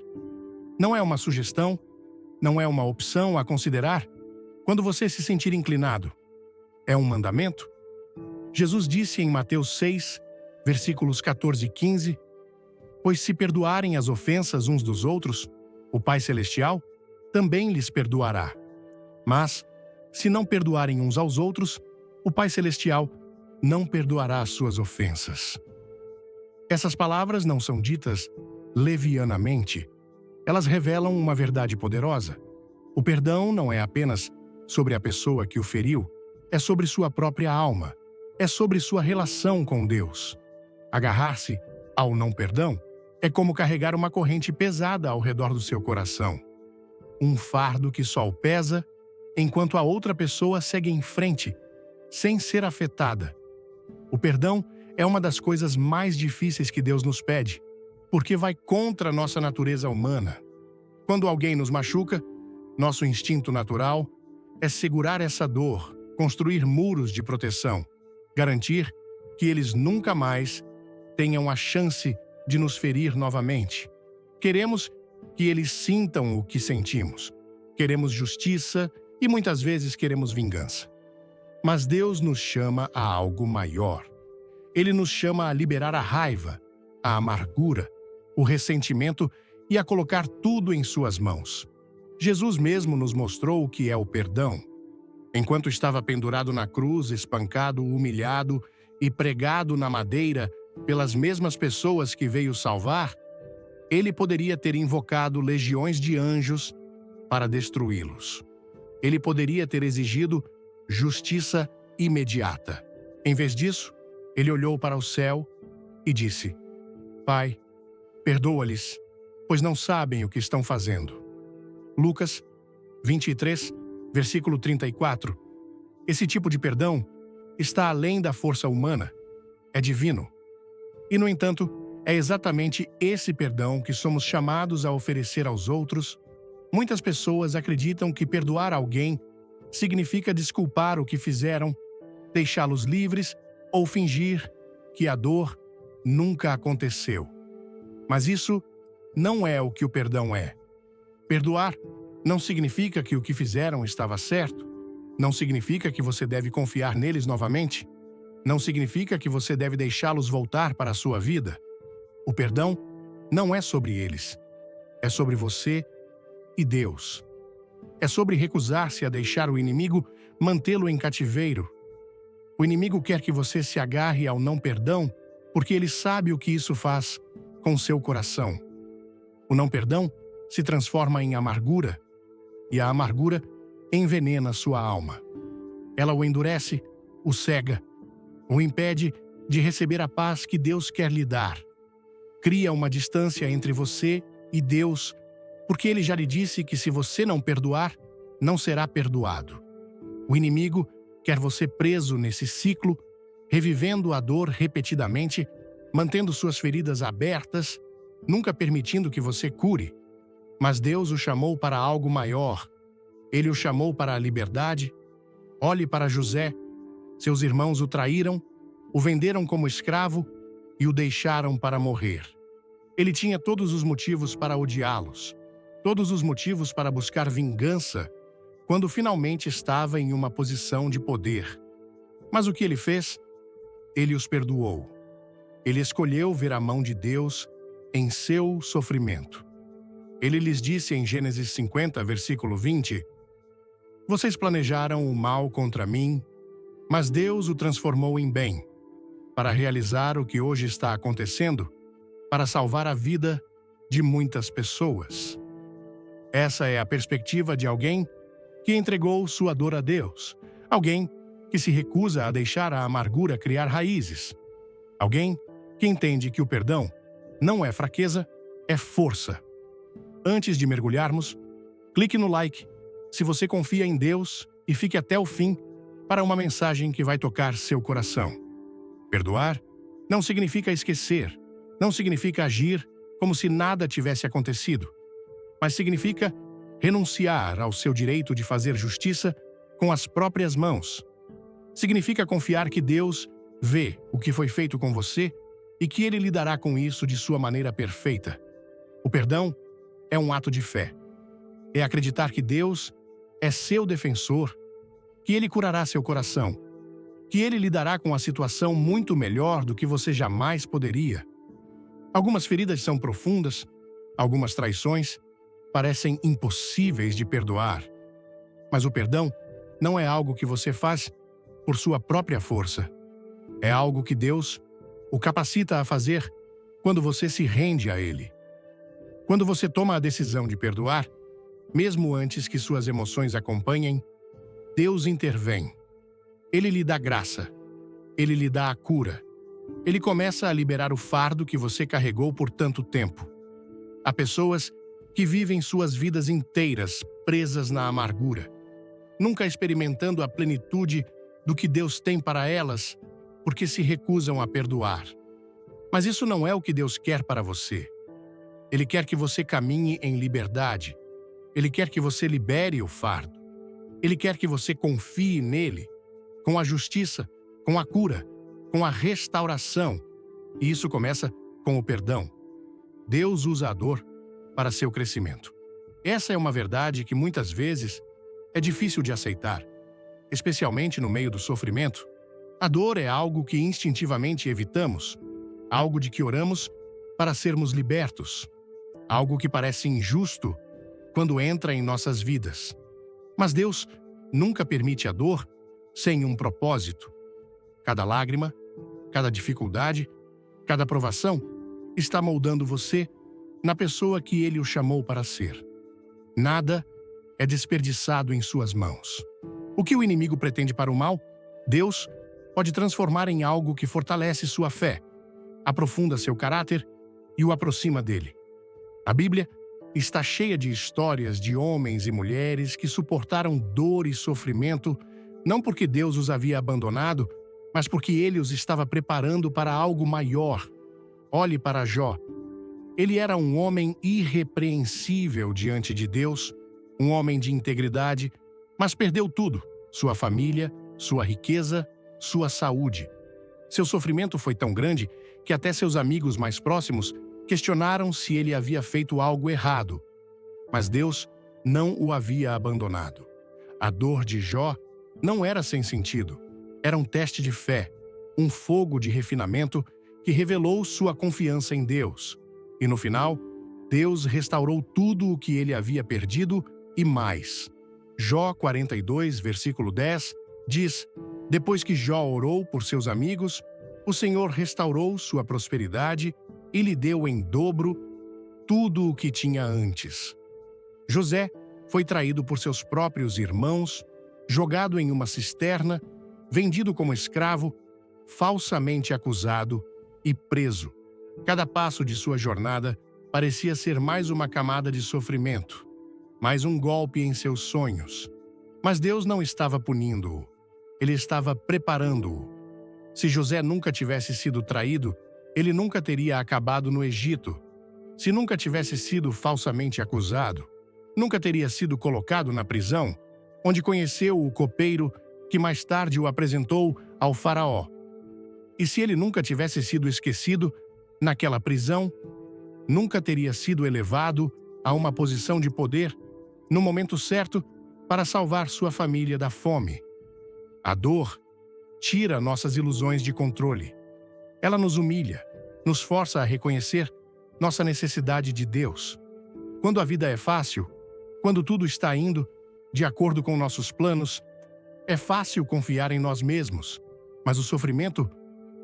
Não é uma sugestão, não é uma opção a considerar quando você se sentir inclinado. É um mandamento. Jesus disse em Mateus 6, versículos 14 e 15, pois se perdoarem as ofensas uns dos outros, o Pai Celestial também lhes perdoará. Mas, se não perdoarem uns aos outros, o Pai Celestial não perdoará as suas ofensas. Essas palavras não são ditas levianamente. Elas revelam uma verdade poderosa. O perdão não é apenas sobre a pessoa que o feriu, é sobre sua própria alma, é sobre sua relação com Deus. Agarrar-se ao não perdão é como carregar uma corrente pesada ao redor do seu coração. Um fardo que só o pesa, enquanto a outra pessoa segue em frente, sem ser afetada. O perdão é uma das coisas mais difíceis que Deus nos pede, porque vai contra a nossa natureza humana. Quando alguém nos machuca, nosso instinto natural é segurar essa dor, construir muros de proteção, garantir que eles nunca mais tenham a chance de nos ferir novamente. Queremos que eles sintam o que sentimos. Queremos justiça e muitas vezes queremos vingança. Mas Deus nos chama a algo maior. Ele nos chama a liberar a raiva, a amargura, o ressentimento e a colocar tudo em suas mãos. Jesus mesmo nos mostrou o que é o perdão. Enquanto estava pendurado na cruz, espancado, humilhado e pregado na madeira pelas mesmas pessoas que veio salvar, ele poderia ter invocado legiões de anjos para destruí-los. Ele poderia ter exigido justiça imediata. Em vez disso, ele olhou para o céu e disse: Pai, perdoa-lhes, pois não sabem o que estão fazendo. Lucas 23, versículo 34. Esse tipo de perdão está além da força humana, é divino. E, no entanto, é exatamente esse perdão que somos chamados a oferecer aos outros. Muitas pessoas acreditam que perdoar alguém significa desculpar o que fizeram, deixá-los livres ou fingir que a dor nunca aconteceu. Mas isso não é o que o perdão é. Perdoar não significa que o que fizeram estava certo. Não significa que você deve confiar neles novamente. Não significa que você deve deixá-los voltar para a sua vida. O perdão não é sobre eles. É sobre você e Deus. É sobre recusar-se a deixar o inimigo mantê-lo em cativeiro. O inimigo quer que você se agarre ao não perdão porque ele sabe o que isso faz com seu coração. O não perdão se transforma em amargura e a amargura envenena sua alma. Ela o endurece, o cega, o impede de receber a paz que Deus quer lhe dar. Cria uma distância entre você e Deus, porque ele já lhe disse que se você não perdoar, não será perdoado. O inimigo quer você preso nesse ciclo, revivendo a dor repetidamente, mantendo suas feridas abertas, nunca permitindo que você cure. Mas Deus o chamou para algo maior. Ele o chamou para a liberdade. Olhe para José. Seus irmãos o traíram, o venderam como escravo e o deixaram para morrer. Ele tinha todos os motivos para odiá-los, todos os motivos para buscar vingança, quando finalmente estava em uma posição de poder. Mas o que ele fez? Ele os perdoou. Ele escolheu ver a mão de Deus em seu sofrimento. Ele lhes disse em Gênesis 50, versículo 20: Vocês planejaram o mal contra mim, mas Deus o transformou em bem, para realizar o que hoje está acontecendo, para salvar a vida de muitas pessoas. Essa é a perspectiva de alguém que entregou sua dor a Deus, alguém que se recusa a deixar a amargura criar raízes, alguém que entende que o perdão não é fraqueza, é força. Antes de mergulharmos, clique no like se você confia em Deus e fique até o fim para uma mensagem que vai tocar seu coração. Perdoar não significa esquecer, não significa agir como se nada tivesse acontecido, mas significa renunciar ao seu direito de fazer justiça com as próprias mãos. Significa confiar que Deus vê o que foi feito com você e que Ele lidará com isso de sua maneira perfeita. O perdão é um ato de fé. É acreditar que Deus é seu defensor, que Ele curará seu coração, que Ele lidará com a situação muito melhor do que você jamais poderia. Algumas feridas são profundas, algumas traições parecem impossíveis de perdoar. Mas o perdão não é algo que você faz por sua própria força. É algo que Deus o capacita a fazer quando você se rende a Ele. Quando você toma a decisão de perdoar, mesmo antes que suas emoções acompanhem, Deus intervém. Ele lhe dá graça. Ele lhe dá a cura. Ele começa a liberar o fardo que você carregou por tanto tempo. Há pessoas que vivem suas vidas inteiras presas na amargura, nunca experimentando a plenitude do que Deus tem para elas, porque se recusam a perdoar. Mas isso não é o que Deus quer para você. Ele quer que você caminhe em liberdade. Ele quer que você libere o fardo. Ele quer que você confie nele, com a justiça, com a cura, com a restauração. E isso começa com o perdão. Deus usa a dor para seu crescimento. Essa é uma verdade que muitas vezes é difícil de aceitar, especialmente no meio do sofrimento. A dor é algo que instintivamente evitamos, algo de que oramos para sermos libertos, algo que parece injusto quando entra em nossas vidas. Mas Deus nunca permite a dor sem um propósito. Cada lágrima, cada dificuldade, cada provação está moldando você na pessoa que ele o chamou para ser. Nada é desperdiçado em suas mãos. O que o inimigo pretende para o mal, Deus pode transformar em algo que fortalece sua fé, aprofunda seu caráter e o aproxima dele. A Bíblia está cheia de histórias de homens e mulheres que suportaram dor e sofrimento, não porque Deus os havia abandonado, mas porque ele os estava preparando para algo maior. Olhe para Jó. Ele era um homem irrepreensível diante de Deus, um homem de integridade, mas perdeu tudo: sua família, sua riqueza, sua saúde. Seu sofrimento foi tão grande que até seus amigos mais próximos questionaram se ele havia feito algo errado. Mas Deus não o havia abandonado. A dor de Jó não era sem sentido. Era um teste de fé, um fogo de refinamento que revelou sua confiança em Deus. E no final, Deus restaurou tudo o que ele havia perdido e mais. Jó 42, versículo 10, diz: Depois que Jó orou por seus amigos, o Senhor restaurou sua prosperidade e lhe deu em dobro tudo o que tinha antes. José foi traído por seus próprios irmãos, jogado em uma cisterna, vendido como escravo, falsamente acusado e preso. Cada passo de sua jornada parecia ser mais uma camada de sofrimento, mais um golpe em seus sonhos. Mas Deus não estava punindo-o, ele estava preparando-o. Se José nunca tivesse sido traído, ele nunca teria acabado no Egito. Se nunca tivesse sido falsamente acusado, nunca teria sido colocado na prisão, onde conheceu o copeiro que mais tarde o apresentou ao faraó. E se ele nunca tivesse sido esquecido, naquela prisão, nunca teria sido elevado a uma posição de poder no momento certo para salvar sua família da fome. A dor tira nossas ilusões de controle. Ela nos humilha, nos força a reconhecer nossa necessidade de Deus. Quando a vida é fácil, quando tudo está indo de acordo com nossos planos, é fácil confiar em nós mesmos, mas o sofrimento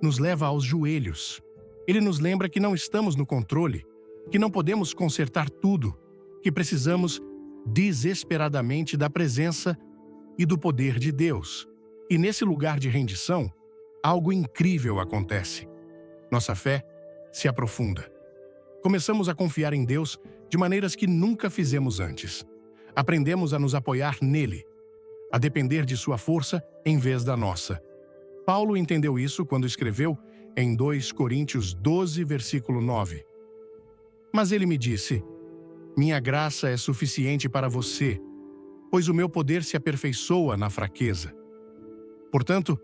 nos leva aos joelhos. Ele nos lembra que não estamos no controle, que não podemos consertar tudo, que precisamos desesperadamente da presença e do poder de Deus. E nesse lugar de rendição, algo incrível acontece. Nossa fé se aprofunda. Começamos a confiar em Deus de maneiras que nunca fizemos antes. Aprendemos a nos apoiar nele, a depender de sua força em vez da nossa. Paulo entendeu isso quando escreveu em 2 Coríntios 12, versículo 9. Mas ele me disse: Minha graça é suficiente para você, pois o meu poder se aperfeiçoa na fraqueza. Portanto,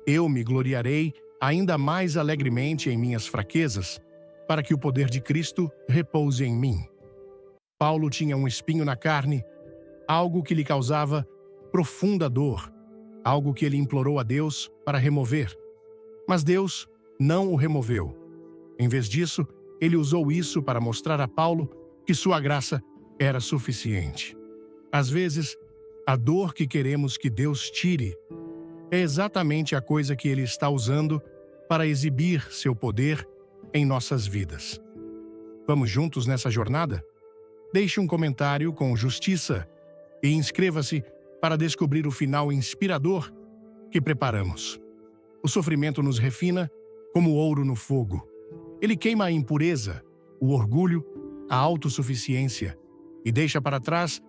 eu me gloriarei ainda mais alegremente em minhas fraquezas, para que o poder de Cristo repouse em mim. Paulo tinha um espinho na carne, algo que lhe causava profunda dor, algo que ele implorou a Deus para remover. Mas Deus não o removeu. Em vez disso, ele usou isso para mostrar a Paulo que sua graça era suficiente. Às vezes, a dor que queremos que Deus tire é exatamente a coisa que ele está usando para exibir seu poder em nossas vidas. Vamos juntos nessa jornada? Deixe um comentário com justiça e inscreva-se para descobrir o final inspirador que preparamos. O sofrimento nos refina como ouro no fogo. Ele queima a impureza, o orgulho, a autossuficiência e deixa para trás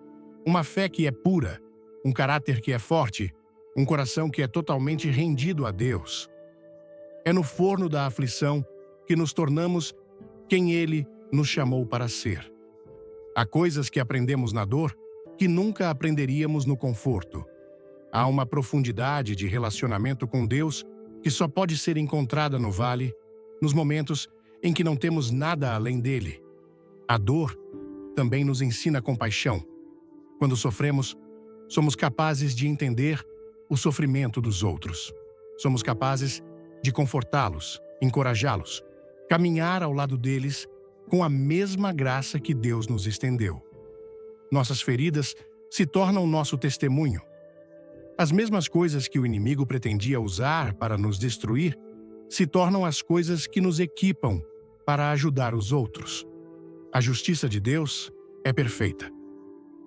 uma fé que é pura, um caráter que é forte, um coração que é totalmente rendido a Deus. É no forno da aflição que nos tornamos quem Ele nos chamou para ser. Há coisas que aprendemos na dor que nunca aprenderíamos no conforto. Há uma profundidade de relacionamento com Deus que só pode ser encontrada no vale, nos momentos em que não temos nada além dele. A dor também nos ensina compaixão. Quando sofremos, somos capazes de entender o sofrimento dos outros. Somos capazes de confortá-los, encorajá-los, caminhar ao lado deles com a mesma graça que Deus nos estendeu. Nossas feridas se tornam nosso testemunho. As mesmas coisas que o inimigo pretendia usar para nos destruir se tornam as coisas que nos equipam para ajudar os outros. A justiça de Deus é perfeita.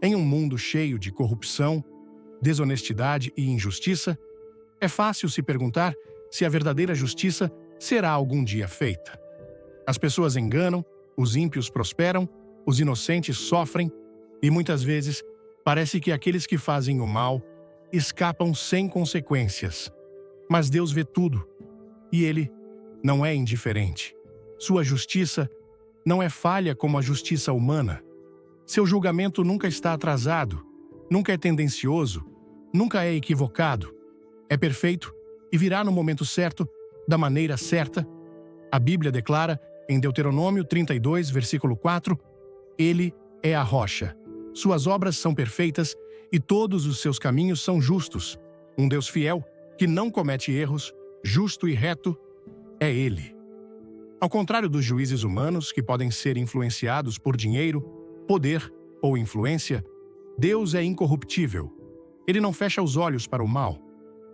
Em um mundo cheio de corrupção, desonestidade e injustiça, é fácil se perguntar se a verdadeira justiça será algum dia feita. As pessoas enganam, os ímpios prosperam, os inocentes sofrem e muitas vezes parece que aqueles que fazem o mal escapam sem consequências. Mas Deus vê tudo e Ele não é indiferente. Sua justiça não é falha como a justiça humana. Seu julgamento nunca está atrasado, nunca é tendencioso, nunca é equivocado. É perfeito e virá no momento certo, da maneira certa. A Bíblia declara, em Deuteronômio 32, versículo 4, Ele é a rocha. Suas obras são perfeitas e todos os seus caminhos são justos. Um Deus fiel, que não comete erros, justo e reto, é Ele. Ao contrário dos juízes humanos, que podem ser influenciados por dinheiro, poder ou influência, Deus é incorruptível. Ele não fecha os olhos para o mal,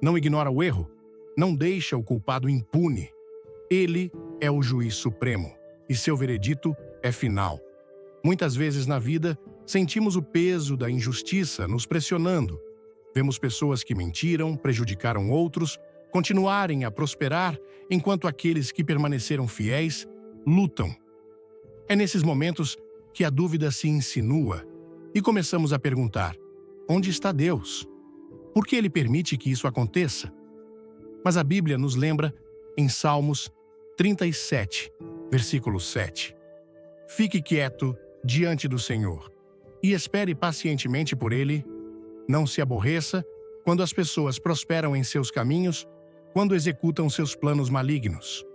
não ignora o erro, não deixa o culpado impune. Ele é o juiz supremo e seu veredito é final. Muitas vezes na vida, sentimos o peso da injustiça nos pressionando. Vemos pessoas que mentiram, prejudicaram outros, continuarem a prosperar, enquanto aqueles que permaneceram fiéis lutam. É nesses momentos que a dúvida se insinua e começamos a perguntar: onde está Deus? Por que Ele permite que isso aconteça? Mas a Bíblia nos lembra, em Salmos 37, versículo 7. Fique quieto diante do Senhor e espere pacientemente por Ele. Não se aborreça quando as pessoas prosperam em seus caminhos, quando executam seus planos malignos.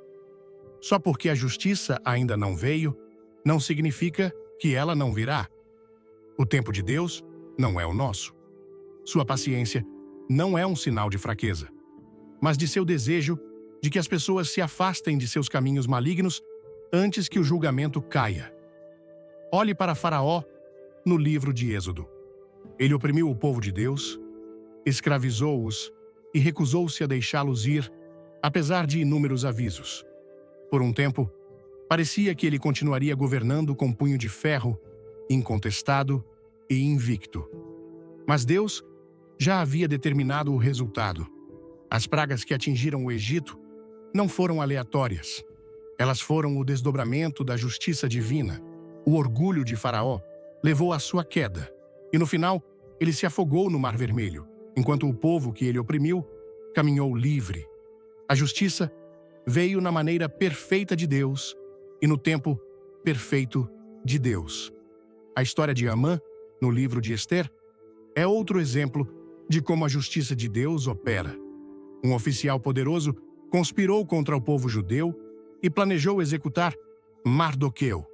Só porque a justiça ainda não veio, não significa que ela não virá. O tempo de Deus não é o nosso. Sua paciência não é um sinal de fraqueza, mas de seu desejo de que as pessoas se afastem de seus caminhos malignos antes que o julgamento caia. Olhe para Faraó no livro de Êxodo. Ele oprimiu o povo de Deus, escravizou-os e recusou-se a deixá-los ir, apesar de inúmeros avisos. Por um tempo, parecia que ele continuaria governando com punho de ferro, incontestado e invicto. Mas Deus já havia determinado o resultado. As pragas que atingiram o Egito não foram aleatórias. Elas foram o desdobramento da justiça divina. O orgulho de Faraó levou à sua queda, e no final, ele se afogou no Mar Vermelho, enquanto o povo que ele oprimiu caminhou livre. A justiça veio na maneira perfeita de Deus e no tempo perfeito de Deus. A história de Amã, no livro de Ester, é outro exemplo de como a justiça de Deus opera. Um oficial poderoso conspirou contra o povo judeu e planejou executar Mardoqueu.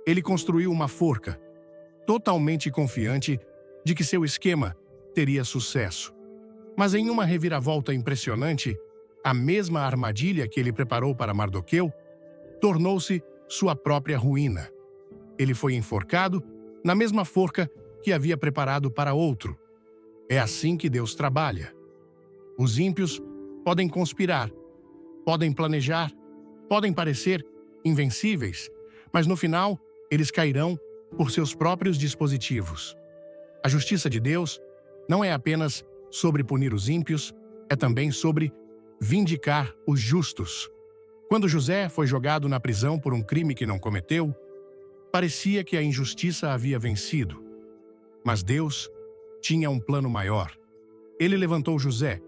Ele construiu uma forca, totalmente confiante de que seu esquema teria sucesso. Mas em uma reviravolta impressionante, a mesma armadilha que ele preparou para Mardoqueu tornou-se sua própria ruína. Ele foi enforcado na mesma forca que havia preparado para outro. É assim que Deus trabalha. Os ímpios podem conspirar, podem planejar, podem parecer invencíveis, mas no final eles cairão por seus próprios dispositivos. A justiça de Deus não é apenas sobre punir os ímpios, é também sobre vindicar os justos. Quando José foi jogado na prisão por um crime que não cometeu, parecia que a injustiça havia vencido. Mas Deus tinha um plano maior. Ele levantou José,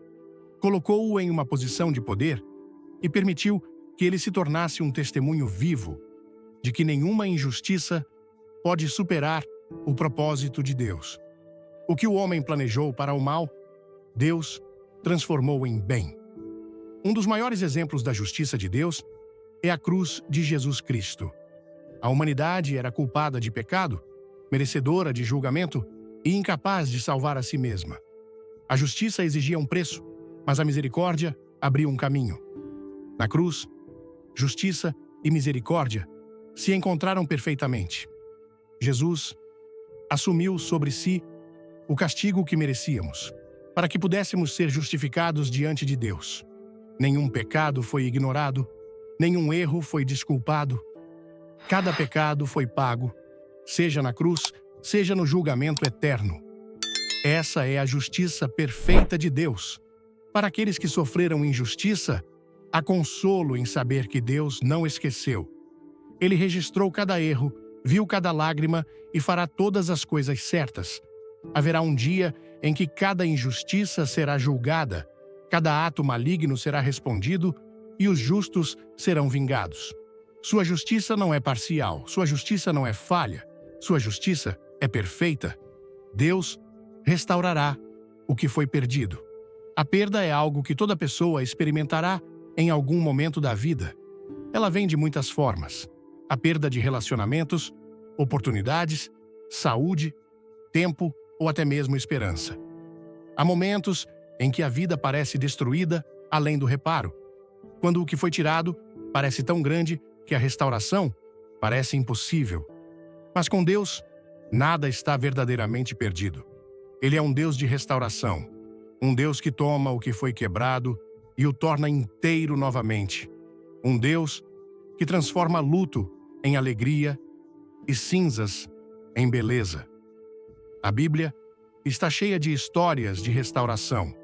colocou-o em uma posição de poder e permitiu que ele se tornasse um testemunho vivo de que nenhuma injustiça pode superar o propósito de Deus. O que o homem planejou para o mal, Deus transformou em bem. Um dos maiores exemplos da justiça de Deus é a cruz de Jesus Cristo. A humanidade era culpada de pecado, merecedora de julgamento e incapaz de salvar a si mesma. A justiça exigia um preço, mas a misericórdia abriu um caminho. Na cruz, justiça e misericórdia se encontraram perfeitamente. Jesus assumiu sobre si o castigo que merecíamos, para que pudéssemos ser justificados diante de Deus. Nenhum pecado foi ignorado, nenhum erro foi desculpado. Cada pecado foi pago, seja na cruz, seja no julgamento eterno. Essa é a justiça perfeita de Deus. Para aqueles que sofreram injustiça, há consolo em saber que Deus não esqueceu. Ele registrou cada erro, viu cada lágrima e fará todas as coisas certas. Haverá um dia em que cada injustiça será julgada, cada ato maligno será respondido e os justos serão vingados. Sua justiça não é parcial, sua justiça não é falha, sua justiça é perfeita. Deus restaurará o que foi perdido. A perda é algo que toda pessoa experimentará em algum momento da vida. Ela vem de muitas formas. A perda de relacionamentos, oportunidades, saúde, tempo ou até mesmo esperança. Há momentos em que a vida parece destruída além do reparo, quando o que foi tirado parece tão grande que a restauração parece impossível. Mas com Deus, nada está verdadeiramente perdido. Ele é um Deus de restauração, um Deus que toma o que foi quebrado e o torna inteiro novamente. Um Deus que transforma luto em alegria e cinzas em beleza. A Bíblia está cheia de histórias de restauração,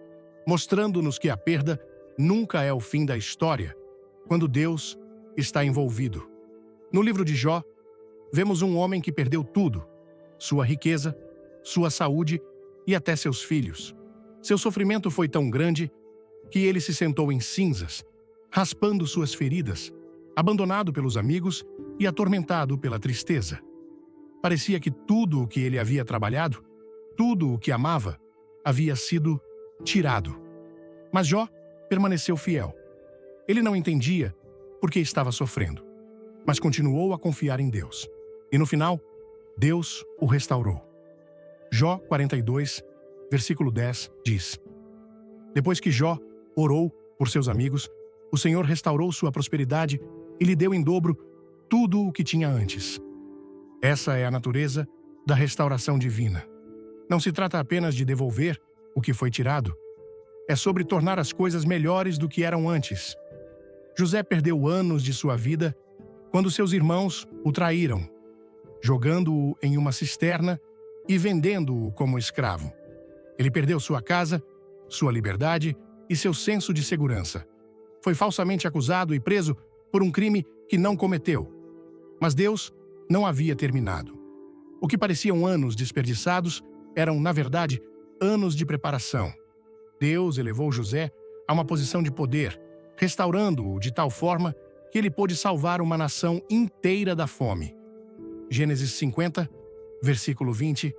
mostrando-nos que a perda nunca é o fim da história, quando Deus está envolvido. No livro de Jó, vemos um homem que perdeu tudo: sua riqueza, sua saúde e até seus filhos. Seu sofrimento foi tão grande que ele se sentou em cinzas, raspando suas feridas, abandonado pelos amigos e atormentado pela tristeza. Parecia que tudo o que ele havia trabalhado, tudo o que amava, havia sido tirado. Mas Jó permaneceu fiel. Ele não entendia por que estava sofrendo, mas continuou a confiar em Deus. E no final, Deus o restaurou. Jó 42, versículo 10 diz: Depois que Jó orou por seus amigos, o Senhor restaurou sua prosperidade e lhe deu em dobro tudo o que tinha antes. Essa é a natureza da restauração divina. Não se trata apenas de devolver o que foi tirado. É sobre tornar as coisas melhores do que eram antes. José perdeu anos de sua vida quando seus irmãos o traíram, jogando-o em uma cisterna e vendendo-o como escravo. Ele perdeu sua casa, sua liberdade e seu senso de segurança. Foi falsamente acusado e preso por um crime que não cometeu. Mas Deus não havia terminado. O que pareciam anos desperdiçados eram, na verdade, anos de preparação. Deus elevou José a uma posição de poder, restaurando-o de tal forma que ele pôde salvar uma nação inteira da fome. Gênesis 50, versículo 20,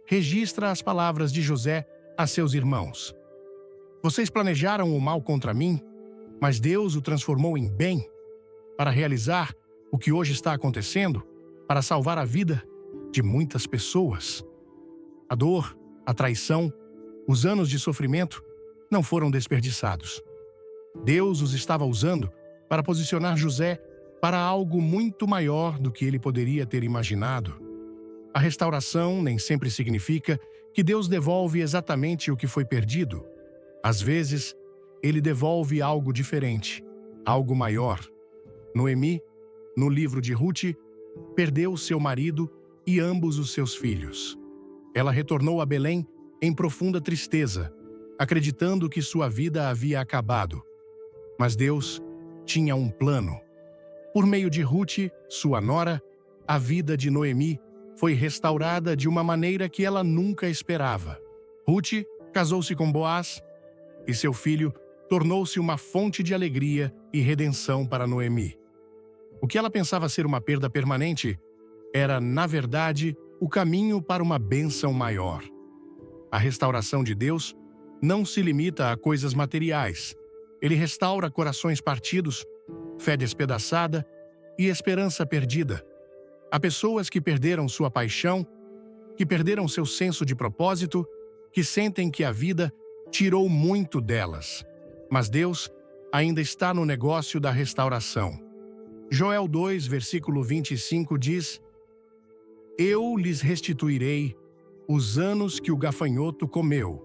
registra as palavras de José a seus irmãos. Vocês planejaram o mal contra mim, mas Deus o transformou em bem, para realizar o que hoje está acontecendo, para salvar a vida de muitas pessoas. A dor, a traição, os anos de sofrimento não foram desperdiçados. Deus os estava usando para posicionar José para algo muito maior do que ele poderia ter imaginado. A restauração nem sempre significa que Deus devolve exatamente o que foi perdido. Às vezes, ele devolve algo diferente, algo maior. Noemi, no livro de Ruth, perdeu seu marido e ambos os seus filhos. Ela retornou a Belém em profunda tristeza, acreditando que sua vida havia acabado. Mas Deus tinha um plano. Por meio de Ruth, sua nora, a vida de Noemi foi restaurada de uma maneira que ela nunca esperava. Ruth casou-se com Boaz e seu filho tornou-se uma fonte de alegria e redenção para Noemi. O que ela pensava ser uma perda permanente era, na verdade, o caminho para uma bênção maior. A restauração de Deus não se limita a coisas materiais. Ele restaura corações partidos, fé despedaçada e esperança perdida. Há pessoas que perderam sua paixão, que perderam seu senso de propósito, que sentem que a vida tirou muito delas. Mas Deus ainda está no negócio da restauração. Joel 2, versículo 25 diz: Eu lhes restituirei os anos que o gafanhoto comeu.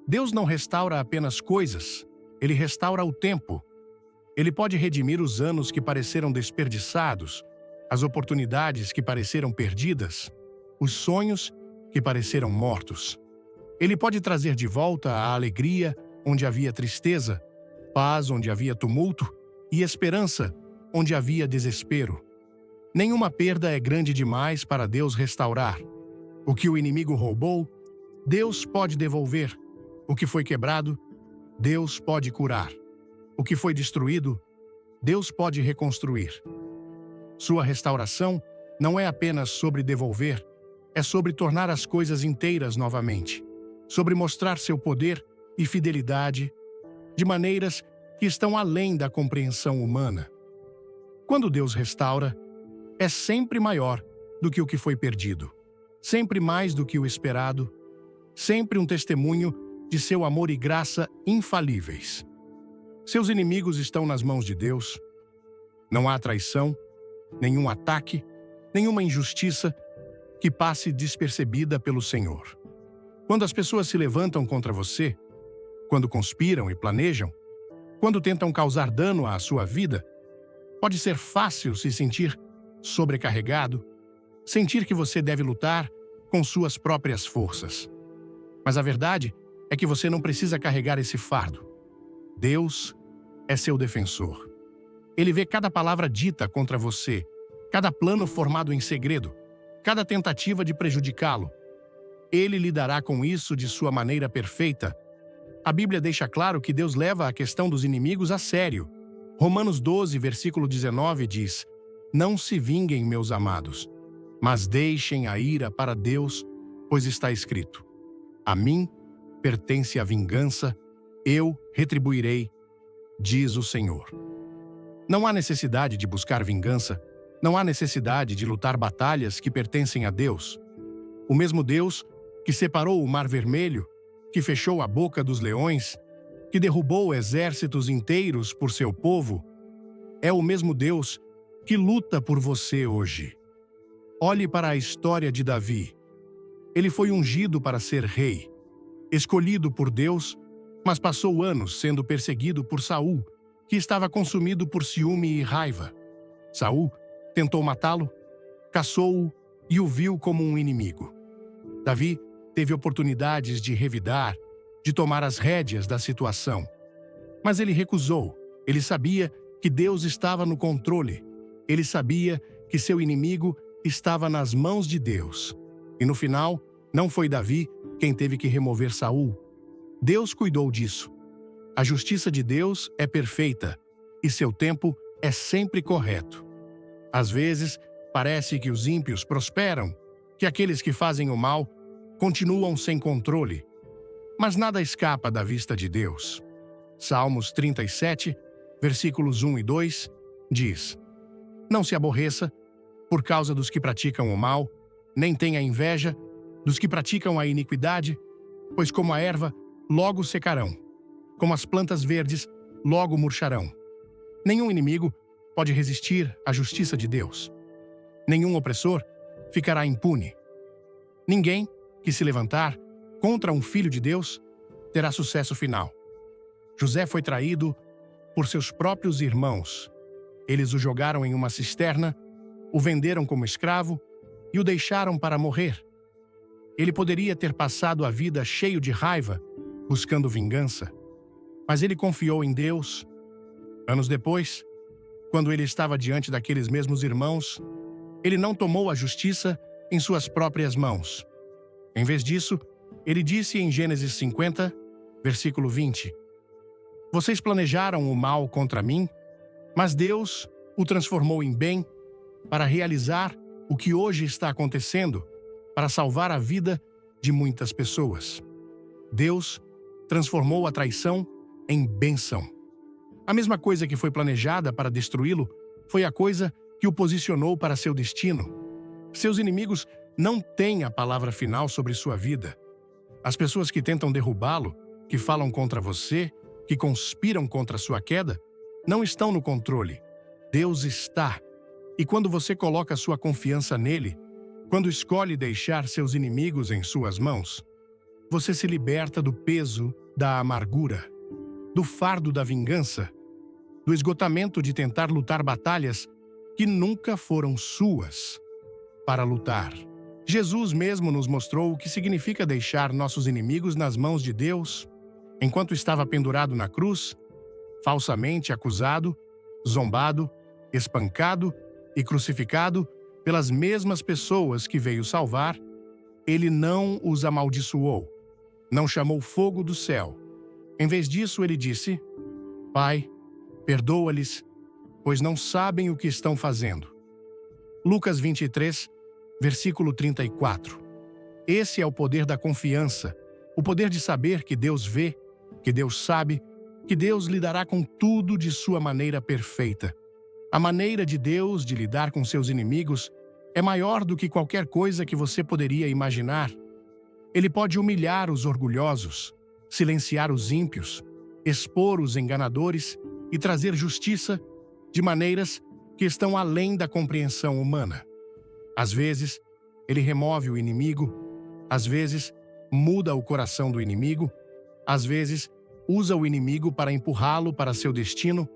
Deus não restaura apenas coisas, Ele restaura o tempo. Ele pode redimir os anos que pareceram desperdiçados, as oportunidades que pareceram perdidas, os sonhos que pareceram mortos. Ele pode trazer de volta a alegria onde havia tristeza, paz onde havia tumulto e esperança onde havia desespero. Nenhuma perda é grande demais para Deus restaurar. O que o inimigo roubou, Deus pode devolver. O que foi quebrado, Deus pode curar. O que foi destruído, Deus pode reconstruir. Sua restauração não é apenas sobre devolver, é sobre tornar as coisas inteiras novamente, sobre mostrar seu poder e fidelidade de maneiras que estão além da compreensão humana. Quando Deus restaura, é sempre maior do que o que foi perdido, sempre mais do que o esperado, sempre um testemunho de seu amor e graça infalíveis. Seus inimigos estão nas mãos de Deus. Não há traição, nenhum ataque, nenhuma injustiça que passe despercebida pelo Senhor. Quando as pessoas se levantam contra você, quando conspiram e planejam, quando tentam causar dano à sua vida, pode ser fácil se sentir sobrecarregado, sentir que você deve lutar com suas próprias forças. Mas a verdade é que você não precisa carregar esse fardo. Deus é seu defensor. Ele vê cada palavra dita contra você, cada plano formado em segredo, cada tentativa de prejudicá-lo. Ele lidará com isso de sua maneira perfeita. A Bíblia deixa claro que Deus leva a questão dos inimigos a sério. Romanos 12, versículo 19 diz: "Não se vinguem, meus amados, mas deixem a ira para Deus, pois está escrito: a mim pertence a vingança, eu retribuirei, diz o Senhor." Não há necessidade de buscar vingança, não há necessidade de lutar batalhas que pertencem a Deus. O mesmo Deus que separou o Mar Vermelho, que fechou a boca dos leões, que derrubou exércitos inteiros por seu povo, é o mesmo Deus que luta por você hoje. Olhe para a história de Davi. Ele foi ungido para ser rei, escolhido por Deus, mas passou anos sendo perseguido por Saul, que estava consumido por ciúme e raiva. Saul tentou matá-lo, caçou-o e o viu como um inimigo. Davi teve oportunidades de revidar, de tomar as rédeas da situação. Mas ele recusou. Ele sabia que Deus estava no controle. Ele sabia que seu inimigo estava nas mãos de Deus. E no final, não foi Davi quem teve que remover Saul. Deus cuidou disso. A justiça de Deus é perfeita e seu tempo é sempre correto. Às vezes, parece que os ímpios prosperam, que aqueles que fazem o mal continuam sem controle. Mas nada escapa da vista de Deus. Salmos 37, versículos 1 e 2, diz: "Não se aborreça por causa dos que praticam o mal, nem tenha inveja dos que praticam a iniquidade, pois como a erva, logo secarão, como as plantas verdes, logo murcharão. Nenhum inimigo pode resistir à justiça de Deus. Nenhum opressor ficará impune. Ninguém que se levantar contra um filho de Deus terá sucesso final." José foi traído por seus próprios irmãos. Eles o jogaram em uma cisterna, o venderam como escravo e o deixaram para morrer. Ele poderia ter passado a vida cheio de raiva, buscando vingança, mas ele confiou em Deus. Anos depois, quando ele estava diante daqueles mesmos irmãos, ele não tomou a justiça em suas próprias mãos. Em vez disso, ele disse em Gênesis 50, versículo 20: "Vocês planejaram o mal contra mim, mas Deus o transformou em bem para realizar o que hoje está acontecendo, para salvar a vida de muitas pessoas." Deus transformou a traição em bênção. A mesma coisa que foi planejada para destruí-lo foi a coisa que o posicionou para seu destino. Seus inimigos não têm a palavra final sobre sua vida. As pessoas que tentam derrubá-lo, que falam contra você, que conspiram contra sua queda, não estão no controle. Deus está. E quando você coloca sua confiança nele, quando escolhe deixar seus inimigos em suas mãos, você se liberta do peso da amargura, do fardo da vingança, do esgotamento de tentar lutar batalhas que nunca foram suas para lutar. Jesus mesmo nos mostrou o que significa deixar nossos inimigos nas mãos de Deus, enquanto estava pendurado na cruz, falsamente acusado, zombado, espancado e crucificado pelas mesmas pessoas que veio salvar. Ele não os amaldiçoou, não chamou fogo do céu. Em vez disso, ele disse: Pai, perdoa-lhes, pois não sabem o que estão fazendo. Lucas 23, versículo 34. Esse é o poder da confiança, o poder de saber que Deus vê, que Deus sabe, que Deus lidará com tudo de sua maneira perfeita. A maneira de Deus de lidar com seus inimigos é maior do que qualquer coisa que você poderia imaginar. Ele pode humilhar os orgulhosos, silenciar os ímpios, expor os enganadores e trazer justiça de maneiras que estão além da compreensão humana. Às vezes, ele remove o inimigo, às vezes, muda o coração do inimigo, às vezes, usa o inimigo para empurrá-lo para seu destino.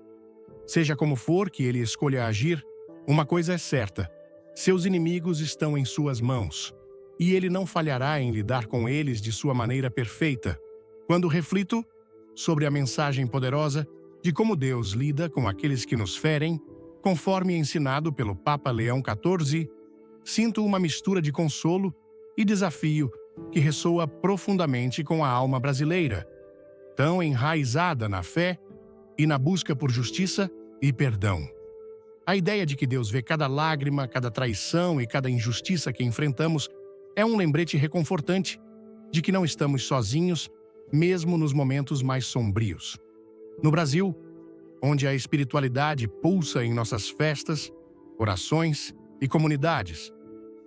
Seja como for que ele escolha agir, uma coisa é certa: seus inimigos estão em suas mãos, e ele não falhará em lidar com eles de sua maneira perfeita. Quando reflito sobre a mensagem poderosa de como Deus lida com aqueles que nos ferem, conforme ensinado pelo Papa Leão XIV, sinto uma mistura de consolo e desafio que ressoa profundamente com a alma brasileira, tão enraizada na fé e na busca por justiça e perdão. A ideia de que Deus vê cada lágrima, cada traição e cada injustiça que enfrentamos é um lembrete reconfortante de que não estamos sozinhos, mesmo nos momentos mais sombrios. No Brasil, onde a espiritualidade pulsa em nossas festas, orações e comunidades,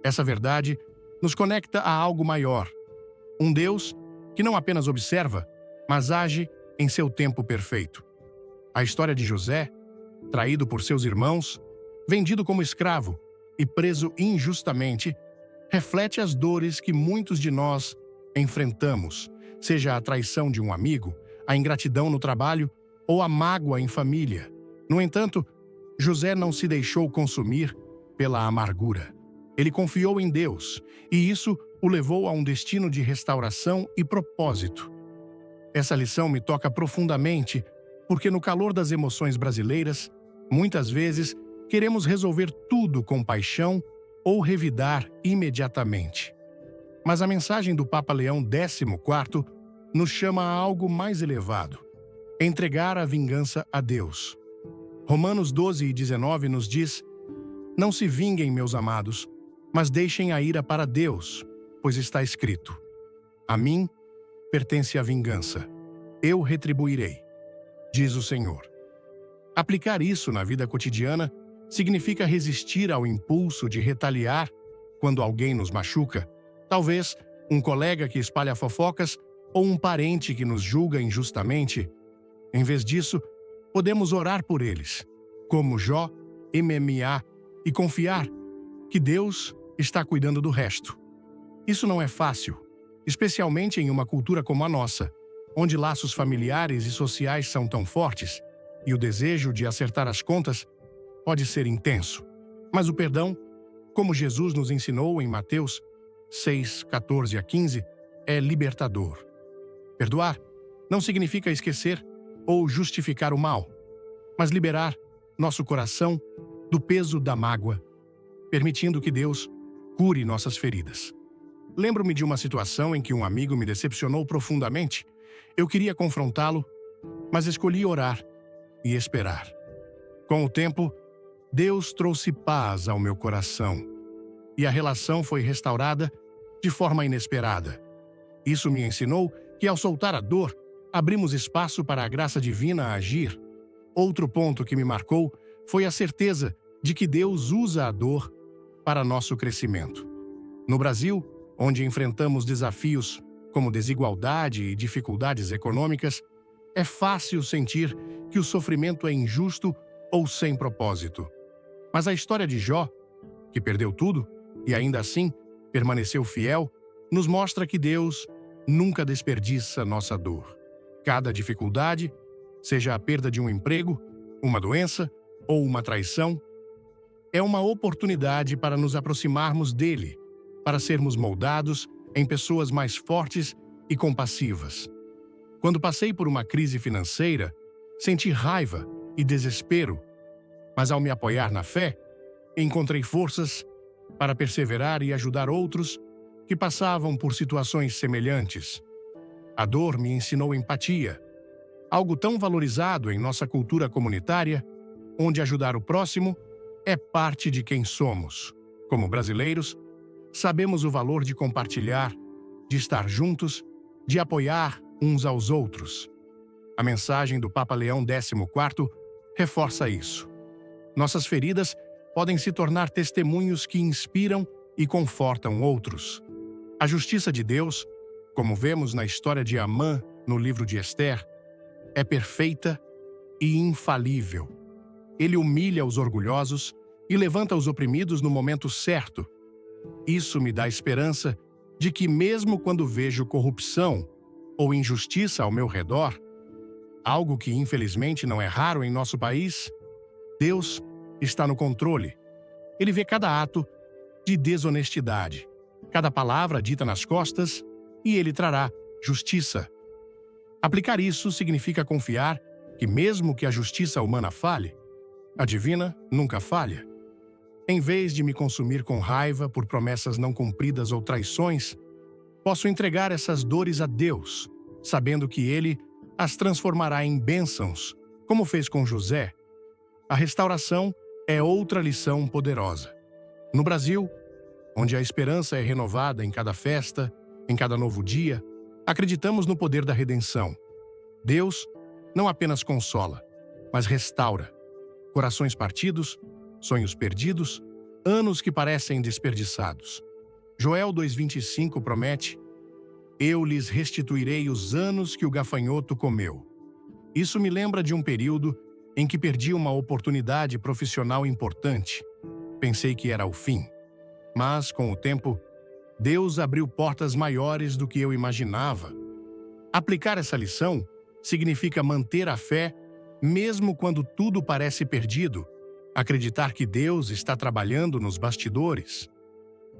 essa verdade nos conecta a algo maior. Um Deus que não apenas observa, mas age em seu tempo perfeito. A história de José, traído por seus irmãos, vendido como escravo e preso injustamente, reflete as dores que muitos de nós enfrentamos, seja a traição de um amigo, a ingratidão no trabalho ou a mágoa em família. No entanto, José não se deixou consumir pela amargura. Ele confiou em Deus, e isso o levou a um destino de restauração e propósito. Essa lição me toca profundamente, porque no calor das emoções brasileiras, muitas vezes queremos resolver tudo com paixão ou revidar imediatamente. Mas a mensagem do Papa Leão XIV nos chama a algo mais elevado: entregar a vingança a Deus. Romanos 12:19 nos diz: Não se vinguem, meus amados, mas deixem a ira para Deus, pois está escrito: A mim pertence a vingança, eu retribuirei, diz o Senhor. Aplicar isso na vida cotidiana significa resistir ao impulso de retaliar quando alguém nos machuca, talvez um colega que espalha fofocas ou um parente que nos julga injustamente. Em vez disso, podemos orar por eles, como Jó, MMA, e confiar que Deus está cuidando do resto. Isso não é fácil, especialmente em uma cultura como a nossa, onde laços familiares e sociais são tão fortes e o desejo de acertar as contas pode ser intenso. Mas o perdão, como Jesus nos ensinou em Mateus 6:14-15, é libertador. Perdoar não significa esquecer ou justificar o mal, mas liberar nosso coração do peso da mágoa, permitindo que Deus cure nossas feridas. Lembro-me de uma situação em que um amigo me decepcionou profundamente. Eu queria confrontá-lo, mas escolhi orar e esperar. Com o tempo, Deus trouxe paz ao meu coração, e a relação foi restaurada de forma inesperada. Isso me ensinou que, ao soltar a dor, abrimos espaço para a graça divina agir. Outro ponto que me marcou foi a certeza de que Deus usa a dor para nosso crescimento. No Brasil, onde enfrentamos desafios como desigualdade e dificuldades econômicas, é fácil sentir que o sofrimento é injusto ou sem propósito. Mas a história de Jó, que perdeu tudo e ainda assim permaneceu fiel, nos mostra que Deus nunca desperdiça nossa dor. Cada dificuldade, seja a perda de um emprego, uma doença ou uma traição, é uma oportunidade para nos aproximarmos dele, para sermos moldados em pessoas mais fortes e compassivas. Quando passei por uma crise financeira, senti raiva e desespero, mas ao me apoiar na fé, encontrei forças para perseverar e ajudar outros que passavam por situações semelhantes. A dor me ensinou empatia, algo tão valorizado em nossa cultura comunitária, onde ajudar o próximo é parte de quem somos. Como brasileiros, sabemos o valor de compartilhar, de estar juntos, de apoiar uns aos outros. A mensagem do Papa Leão XIV reforça isso. Nossas feridas podem se tornar testemunhos que inspiram e confortam outros. A justiça de Deus, como vemos na história de Amã no livro de Esther, é perfeita e infalível. Ele humilha os orgulhosos e levanta os oprimidos no momento certo. Isso me dá esperança de que, mesmo quando vejo corrupção ou injustiça ao meu redor, algo que infelizmente não é raro em nosso país, Deus está no controle. Ele vê cada ato de desonestidade, cada palavra dita nas costas, e ele trará justiça. Aplicar isso significa confiar que, mesmo que a justiça humana falhe, a divina nunca falha. Em vez de me consumir com raiva por promessas não cumpridas ou traições, posso entregar essas dores a Deus, sabendo que Ele as transformará em bênçãos, como fez com José. A restauração é outra lição poderosa. No Brasil, onde a esperança é renovada em cada festa, em cada novo dia, acreditamos no poder da redenção. Deus não apenas consola, mas restaura. Corações partidos, sonhos perdidos, anos que parecem desperdiçados. Joel 2,25 promete: eu lhes restituirei os anos que o gafanhoto comeu. Isso me lembra de um período em que perdi uma oportunidade profissional importante. Pensei que era o fim. Mas, com o tempo, Deus abriu portas maiores do que eu imaginava. Aplicar essa lição significa manter a fé mesmo quando tudo parece perdido, acreditar que Deus está trabalhando nos bastidores.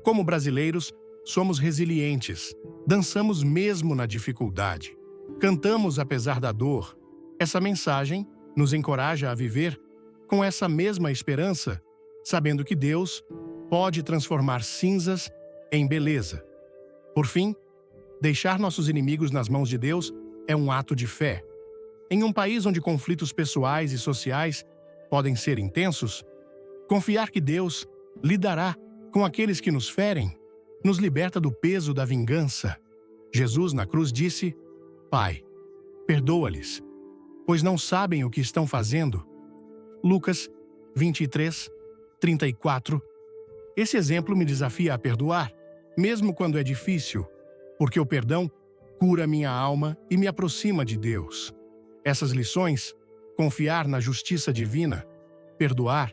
Como brasileiros, somos resilientes, dançamos mesmo na dificuldade, cantamos apesar da dor. Essa mensagem nos encoraja a viver com essa mesma esperança, sabendo que Deus pode transformar cinzas em beleza. Por fim, deixar nossos inimigos nas mãos de Deus é um ato de fé. Em um país onde conflitos pessoais e sociais podem ser intensos, confiar que Deus lidará com aqueles que nos ferem nos liberta do peso da vingança. Jesus na cruz disse: Pai, perdoa-lhes, pois não sabem o que estão fazendo. Lucas 23, 34. Esse exemplo me desafia a perdoar, mesmo quando é difícil, porque o perdão cura minha alma e me aproxima de Deus. Essas lições, confiar na justiça divina, perdoar,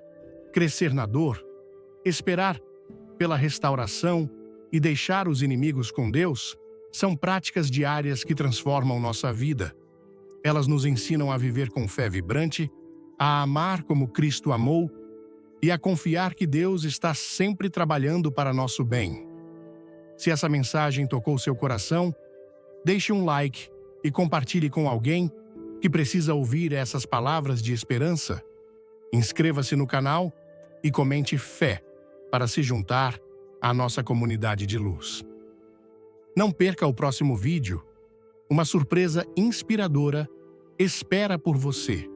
crescer na dor, esperar pela restauração e deixar os inimigos com Deus, são práticas diárias que transformam nossa vida. Elas nos ensinam a viver com fé vibrante, a amar como Cristo amou e a confiar que Deus está sempre trabalhando para nosso bem. Se essa mensagem tocou seu coração, deixe um like e compartilhe com alguém que precisa ouvir essas palavras de esperança. Inscreva-se no canal e comente fé para se juntar à nossa comunidade de luz. Não perca o próximo vídeo. Uma surpresa inspiradora espera por você.